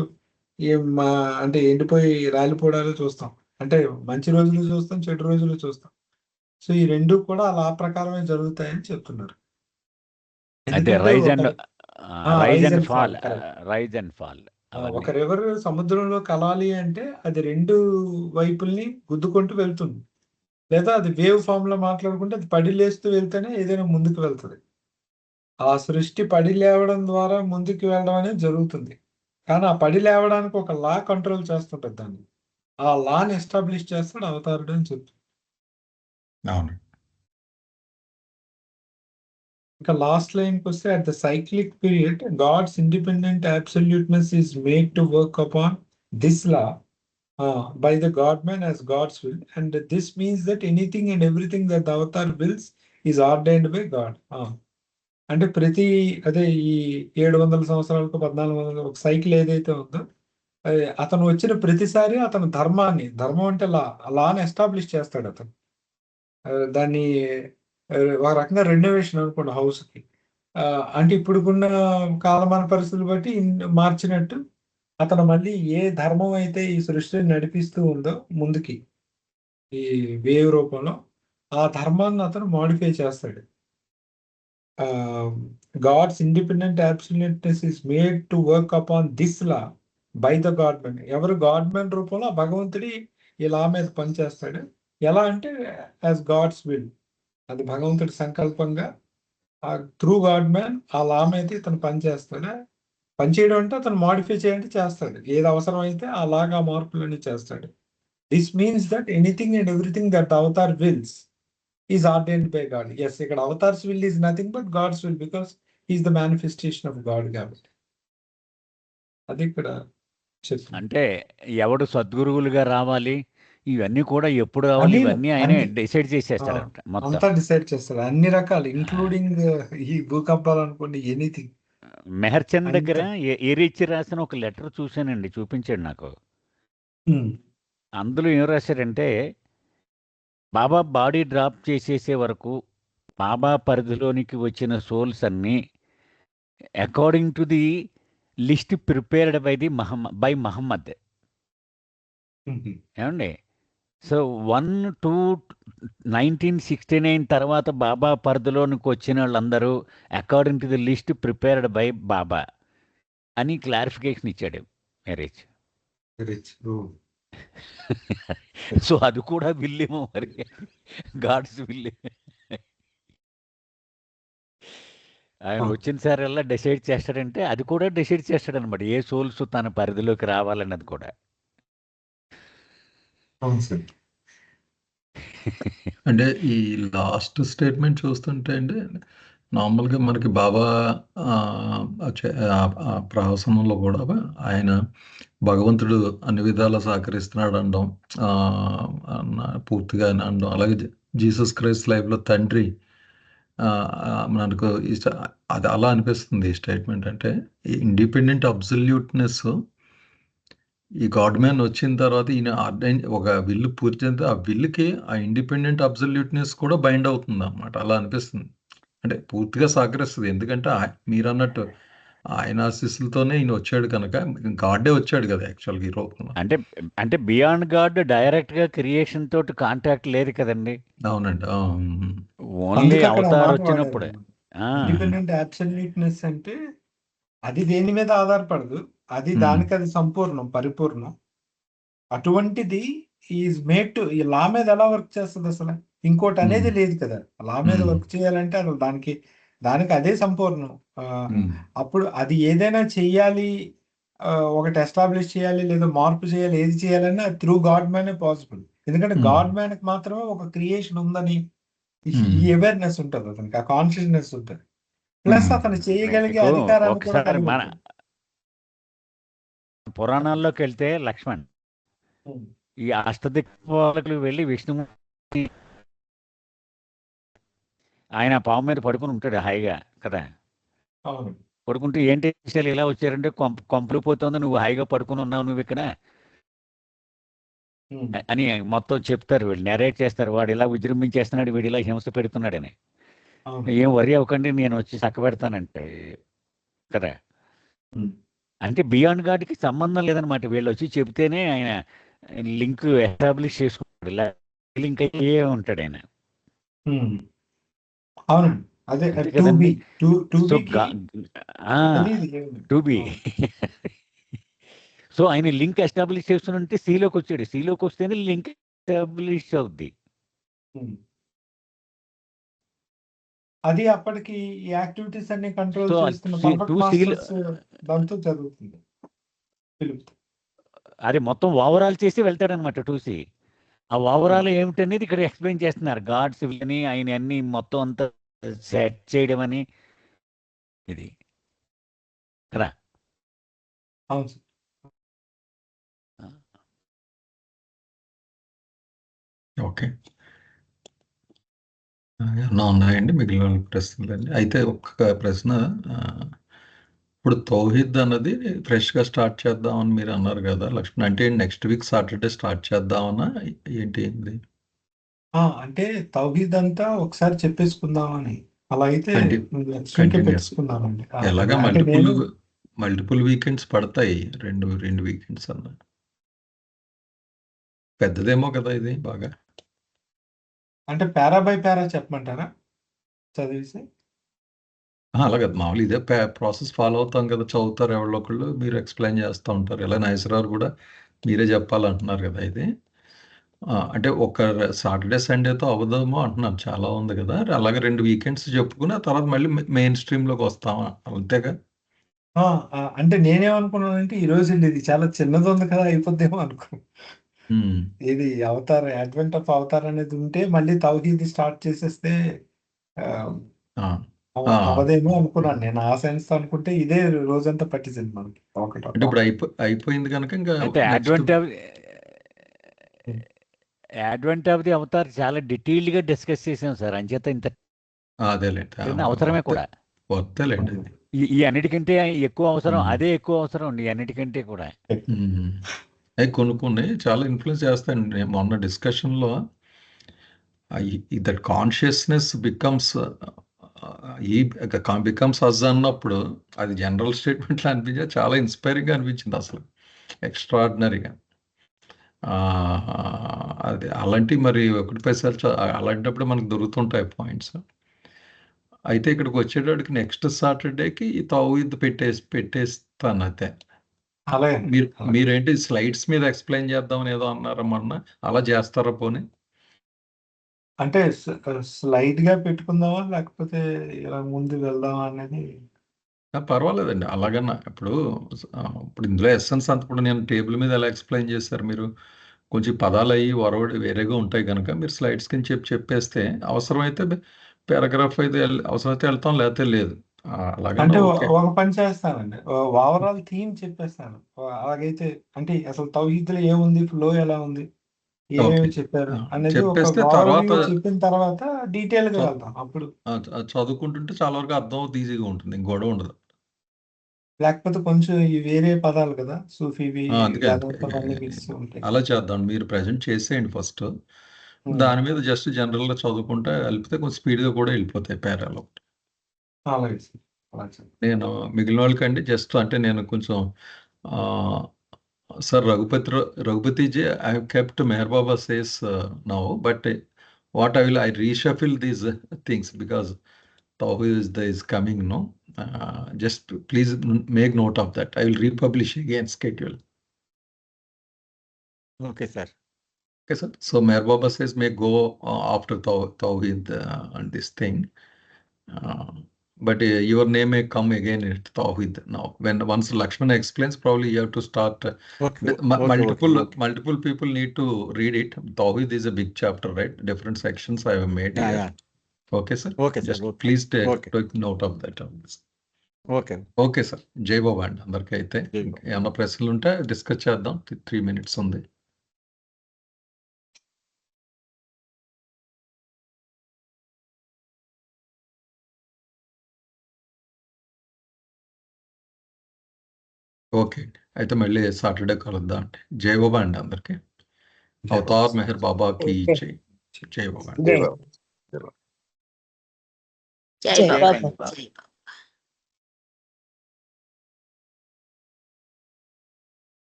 అంటే ఎండిపోయి రాలిపోవడాలు చూస్తాం. అంటే మంచి రోజులు చూస్తాం, చెడు రోజులు చూస్తాం. సో ఈ రెండు కూడా అలా ప్రకారమే జరుగుతాయని చెప్తున్నారు. ఒక రివర్ సముద్రంలో కలాలి అంటే అది రెండు వైపుల్ని గుద్దుకుంటూ వెళ్తుంది, లేదా అది వేవ్ ఫామ్ లో మాట్లాడుకుంటే అది పడి లేస్తూ వెళ్తేనే ఏదైనా ముందుకు వెళ్తుంది. ఆ సృష్టి పడి లేవడం ద్వారా ముందుకు వెళ్ళడం అనేది జరుగుతుంది. కానీ ఆ పడి లేవడానికి ఒక లా కంట్రోల్ చేస్తుంటది దాన్ని. ఆ లాని ఎస్టాబ్లిష్ చేస్తాడు అవతారుడు అని చెప్తుంది. అవును. ఇంకా లాస్ట్ లైన్కి వస్తే, at the cyclic period God's independent absoluteness is made to work upon this law by the God man as God's will, and this means that anything and everything that the avatar wills is ordained by God. అంటే అదే ఈ 700 సంవత్సరాలకు 1400 ఒక cycle ఏదైతే ఉందో, అతను వచ్చిన ప్రతిసారి అతను ధర్మం అంటే లాని ఎస్టాబ్లిష్ చేస్తాడు అతను. దాన్ని ఒక రకంగా రెనోవేషన్ అనుకోండి హౌస్కి. అంటే ఇప్పుడున్న కాలమాన పరిస్థితులు బట్టి మార్చినట్టు అతను మళ్ళీ ఏ ధర్మం అయితే ఈ సృష్టిని నడిపిస్తూ ఉందో ముందుకి ఈ వేవ్ రూపంలో, ఆ ధర్మాన్ని అతను మోడిఫై చేస్తాడు. God's independent absoluteness is made to work upon this law by the God-man. ఎవరు God-man రూపంలో భగవంతుడి ఈ లా మీద పనిచేస్తాడు. ఎలా అంటే యాజ్ గాడ్స్ విల్, అది భగవంతుడి సంకల్పంగా త్రూ గాడ్ మ్యాన్ ఆ లా అయితే ఇతను పని చేస్తాడా? పని చేయడం అంటే అతను మాడిఫై చేయాలంటే చేస్తాడు. ఏది అవసరం అయితే ఆ లాగా మార్పులన్నీ చేస్తాడు. This means that anything and everything that avatar wills is ordained by God. Yes, ఇక్కడ avatar's will is nothing but God's will, because is the manifestation of God కాబట్టి. అది ఇక్కడ చెప్తుంది. అంటే ఎవడు సద్గురువులుగా రావాలి, ఇవన్నీ కూడా ఎప్పుడు రావాలి, అన్నీ ఇవన్నీ ఆయనే అన్ని డిసైడ్ చేసేస్తాడంట మొత్తం. అంతా డిసైడ్ చేస్తాడు. అన్ని రకాలు ఇంక్లూడింగ్ ఈ భూకంపాలు అనుకోండి, ఎనీథింగ్. మెహర్చంద్ అంత దగ్గర ఏరిచ్చి రాసిన ఒక లెటర్ చూశానండి, చూపించాడు నాకు. అందులో ఏం రాశాడంటే, బాబా బాడీ డ్రాప్ చేసేసే వరకు బాబా పరిధిలోనికి వచ్చిన సోల్స్ అన్నీ according to the list prepared by Mohammed. ఏమండి? సో 1/2/1969 తర్వాత బాబా పరిధిలోనికి వచ్చిన వాళ్ళందరూ according to the list prepared by Baba అని క్లారిఫికేషన్ ఇచ్చాడు మ్యారేజ్. సో అది కూడా విల్లేమో మరి, గాడ్స్ విల్లే. ఆయన వచ్చిన సారల్లా డిసైడ్ చేస్తాడంటే అది కూడా డిసైడ్ చేస్తాడనమాట, ఏ సోల్స్ తన పరిధిలోకి రావాలన్నది కూడా. అంటే ఈ లాస్ట్ స్టేట్మెంట్ చూస్తుంటే అండి, నార్మల్గా మనకి బాబా ప్రహసనంలో కూడా ఆయన భగవంతుడు అన్ని విధాలా సహకరిస్తున్నాడు అనడం, పూర్తిగా అనడం. అలాగే జీసస్ క్రైస్ట్ లైఫ్లో తండ్రి మనకు అది అలా అనిపిస్తుంది ఈ స్టేట్మెంట్. అంటే ఇండిపెండెంట్ అబ్సల్యూట్నెస్ ఈ గాడ్ మ్యాన్ వచ్చిన తర్వాత ఈయన ఒక విల్లు పూర్తి అయితే ఆ విల్లుకి ఆ ఇండిపెండెంట్ అబ్సల్యూట్నెస్ కూడా బైండ్ అవుతుంది అన్నమాట. అలా అనిపిస్తుంది. అంటే పూర్తిగా సహకరిస్తుంది. ఎందుకంటే మీరు అన్నట్టు ఆయన ఆశీస్సులతోనే ఈయన వచ్చాడు కనుక, గాడే వచ్చాడు కదా యాక్చువల్గా ఈ రూపంలో. అంటే బియాండ్ గాడ్ డైరెక్ట్ గా క్రియేషన్ తోటి కాంటాక్ట్ లేదు కదండి. అవునండి. ఓన్లీ అవతార్ వచ్చినప్పుడే. ఇండిపెండెంట్ అబ్సల్యూట్నెస్ అంటే అది దేని మీద ఆధారపడదు, అది దానికి అది సంపూర్ణం, పరిపూర్ణం. అటువంటిది ఈజ్ మేడ్ టు, ఈ లా మీద ఎలా వర్క్ చేస్తుంది అసలు? ఇంకోటి అనేది లేదు కదా. లా మీద వర్క్ చేయాలంటే అసలు దానికి అదే సంపూర్ణం. అప్పుడు అది ఏదైనా చెయ్యాలి, ఒకటి ఎస్టాబ్లిష్ చేయాలి లేదా మార్పు చేయాలి, ఏది చేయాలన్నా త్రూ గాడ్ మ్యానే పాసిబుల్. ఎందుకంటే గాడ్ మ్యాన్ కి మాత్రమే ఒక క్రియేషన్ ఉందని ఈ అవేర్నెస్ ఉంటుంది, అతనికి ఆ కాన్షియస్నెస్ ఉంటుంది. ప్లస్ అతను చేయగలిగే అధికారాన్ని కూడా ఒకసారి మన పురాణాల్లోకి వెళ్తే లక్ష్మణ్ ఈ అష్టదిక్పాలకులు వెళ్ళి విష్ణుమూర్తి ఆయన పాము మీద పడుకుని ఉంటాడు హాయిగా కదా. పడుకుంటే ఏంటి విషయాలు ఇలా వచ్చారంటే, కొంపలు పోతుంది, నువ్వు హాయిగా పడుకుని ఉన్నావు నువ్వు ఇక్కడ అని మొత్తం చెప్తారు, వీళ్ళు నెరేట్ చేస్తారు. వాడు ఇలా విజృంభించేస్తున్నాడు, వీడు ఇలా హింస పెడుతున్నాడని. ఏం వరి అవ్వకండి, నేను వచ్చి చక్క పెడతానంటే కదా. అంటే బియాండ్ గాడ్కి సంబంధం లేదనమాట, వీళ్ళు వచ్చి చెప్తేనే ఆయన లింక్ ఎస్టాబ్లిష్ చేసుకుంటాడు. ఇలా లింక్ అయ్యే ఉంటాడు ఆయన. అదే టు బి. సో ఆయన లింక్ ఎస్టాబ్లిష్ చేస్తుంటే సీలోకి వచ్చాడు, సీలోకి వస్తేనే లింక్ ఎస్టాబ్లిష్ అవుద్ది. అది అప్పటికి ఈ యాక్టివిటీస్ అన్ని కంట్రోల్ చేస్తున్న పర్ఫెక్ట్ మాస్టర్స్ దాంతో జరుగుతుంది. అది మొత్తం ఓవరాల్ చేసి వెళ్తాడనమాట టూసీ. ఆ ఓవరాల్ ఏమిటనేది ఇక్కడ ఎక్స్ప్లెయిన్ చేస్తున్నారు. గాడ్స్ అని ఆయన అన్ని మొత్తం అంతా సెట్ చేయడం అని ఇది కదా. అవును. ఓకే, ఏమన్నా ఉన్నాయండి మిగిలిన ప్రశ్నలండి? అయితే ఒక్క ప్రశ్న, ఇప్పుడు తౌహీద్ అన్నది ఫ్రెష్గా స్టార్ట్ చేద్దామని మీరు అన్నారు కదా లక్ష్మణ్. అంటే నెక్స్ట్ వీక్ సాటర్డే స్టార్ట్ చేద్దామన్నా ఏంటి? అంటే తౌహీద్ అంతా ఒకసారి చెప్పేసుకుందామని. అలా అయితే పెట్టుకుందామండి. ఎలాగా మల్టిపుల్ వీకెండ్స్ పడతాయి, రెండు వీకెండ్స్ అన్న. పెద్దదేమో కదా ఇది బాగా. అంటే పారా బై పారా చెప్పమంటారా చదివేసి? అలాగే మామూలు ఇదే ప్రాసెస్ ఫాలో అవుతాం కదా, చదువుతారు ఎవరో ఒకళ్ళు, మీరు ఎక్స్ప్లెయిన్ చేస్తూ ఉంటారు. ఇలా నైసరావు కూడా మీరే చెప్పాలంటున్నారు కదా ఇది. అంటే ఒక సాటర్డే సండేతో అవ్వదేమో అంటున్నాను, చాలా ఉంది కదా, అలాగే 2 వీకెండ్స్ చెప్పుకుని ఆ తర్వాత మళ్ళీ మెయిన్ స్ట్రీమ్లోకి వస్తామా, అంతేగా? అంటే నేనేమనుకున్నానంటే ఈ రోజు ఇది చాలా చిన్నది ఉంది కదా, అయిపోద్దేమో అనుకున్నాను. ఇది అవతార్ అడ్వెంట్ ఆఫ్ అవతార్ అనేది ఉంటే మళ్ళీ తౌహీద్ స్టార్ట్ చేసేస్తే ఆ, అవదేమో అనుకున్నాను నేను. ఆ సెన్స్ తో అనుకుంటే ఇదే రోజంతా పట్టించింది మనకి ఒకటి. అంటే ఇప్పుడు అయిపోయింది కనుక ఇంకా అయితే next advent of the Avatar చాలా డీటెయిల్డ్గా డిస్కస్ చేసాం సార్, అంచేత ఇంత అదేలేండి అవసరమే కూడా. వస్తేలేండి అది. ఈ అన్నిటికంటే ఎక్కువ అవసరం, మ్మ్. అదే ఎక్కువ అవసరం ఈ అన్నిటికంటే కూడా. అవి కొన్ని చాలా ఇన్ఫ్లుయెన్స్ చేస్తాయండి. నేను మొన్న డిస్కషన్లో దట్ కాన్షియస్నెస్ బికమ్స్ అజ్ అన్నప్పుడు అది జనరల్ స్టేట్మెంట్లో అనిపించే చాలా ఇన్స్పైరింగ్గా అనిపించింది అసలు, ఎక్స్ట్రాడినరీగా. అది అలాంటి మరి 1 అలాంటప్పుడు మనకు దొరుకుతుంటాయి పాయింట్స్. అయితే ఇక్కడికి వచ్చేటప్పటికి నెక్స్ట్ సాటర్డేకి ఈ తౌహీద్ పెట్టేస్తాను అయితే. అలాగే మీరేంటి స్లైడ్స్ మీద ఎక్స్ప్లెయిన్ చేద్దామని ఏదో అన్నారా మొన్న, అలా చేస్తారా పోనీ? అంటే స్లైడ్ గా పెట్టుకుందామా లేకపోతే ఇలా ముందు వెళ్దామా అనేది. పర్వాలేదండి అలాగన్నా. ఇప్పుడు ఇందులో ఎస్సెన్స్ అంతా కూడా నేను టేబుల్ మీద ఎలా ఎక్స్ప్లెయిన్ చేశారు మీరు, కొంచెం పదాలు అయ్యి వరవడి వేరేగా ఉంటాయి కనుక మీరు స్లైడ్స్ కింద చెప్పేస్తే అవసరమైతే పారాగ్రాఫ్ అయితే అవసరమైతే వెళ్తాం, లేకపోతే లేదు. అలాగన్నా అంటే ఓకే. ఒక పని చేస్తానండి, ఓవరాల్ థీమ్ చెప్పేస్తాను. అలాగైతే అంటే అసలు తౌహీద్లో ఏముంది, ఫ్లో ఎలా ఉంది, ఏమేమి చెప్పారు అనేది ఒక చెప్పేస్తే ఓవర్ తర్వాత వ్యూ చెప్పిన తర్వాత డీటెయిల్ గా వెళ్తాం. అప్పుడు చదువుకుంటుంటే చాలా వరకు అర్థం అవుతుంది, ఈజీగా ఉంటుంది, గొడవ ఉండదు. లేకపోతే కొంచెం ఈ వేరే పదాలు కదా సూఫీవి, అందుకే అన్నీ మిక్స్ ఉంటాయి. అలా చేద్దాం. మీరు ప్రజెంట్ చేసేయండి ఫస్ట్, దాని మీద జస్ట్ జనరల్గా చదువుకుంటే వెళ్తే కొంచెం స్పీడ్గా కూడా వెళ్ళిపోతాయి పేరాలు. అలాగే సార్, అలా చేద్దాం. నేను మిగిలిన వాళ్ళకండి జస్ట్ అంటే నేను కొంచెం sir Raghupati ji I have kept Meher Baba says now, but what I reshuffle these things because Tawhid is coming, no? Just please make note of that. I will republish again schedule. Okay, sir. Okay, sir. So Meher Baba says may go after Tawhid on this thing. But your name may come again at Tawhid now. Once Lakshmana explains, probably you have to start. Multiple people need to read it. Tawhid is a big chapter, right? Different sections I have made here. Yeah. Okay, sir. Okay, sir. Just Okay. please take note of that. Okay. Okay sir. జై బాబా అండి అందరికీ. అయితే ఏమన్నా ప్రశ్నలు ఉంటే discuss చేద్దాం. 3 minutes ఉంది. Okay అండి, అయితే మళ్ళీ సాటర్డే కలుద్దాం అండి. జై బాబా అండి అందరికీ. అవతార్ మెహర్ బాబాకి జై బాబా. జై జై బాబా.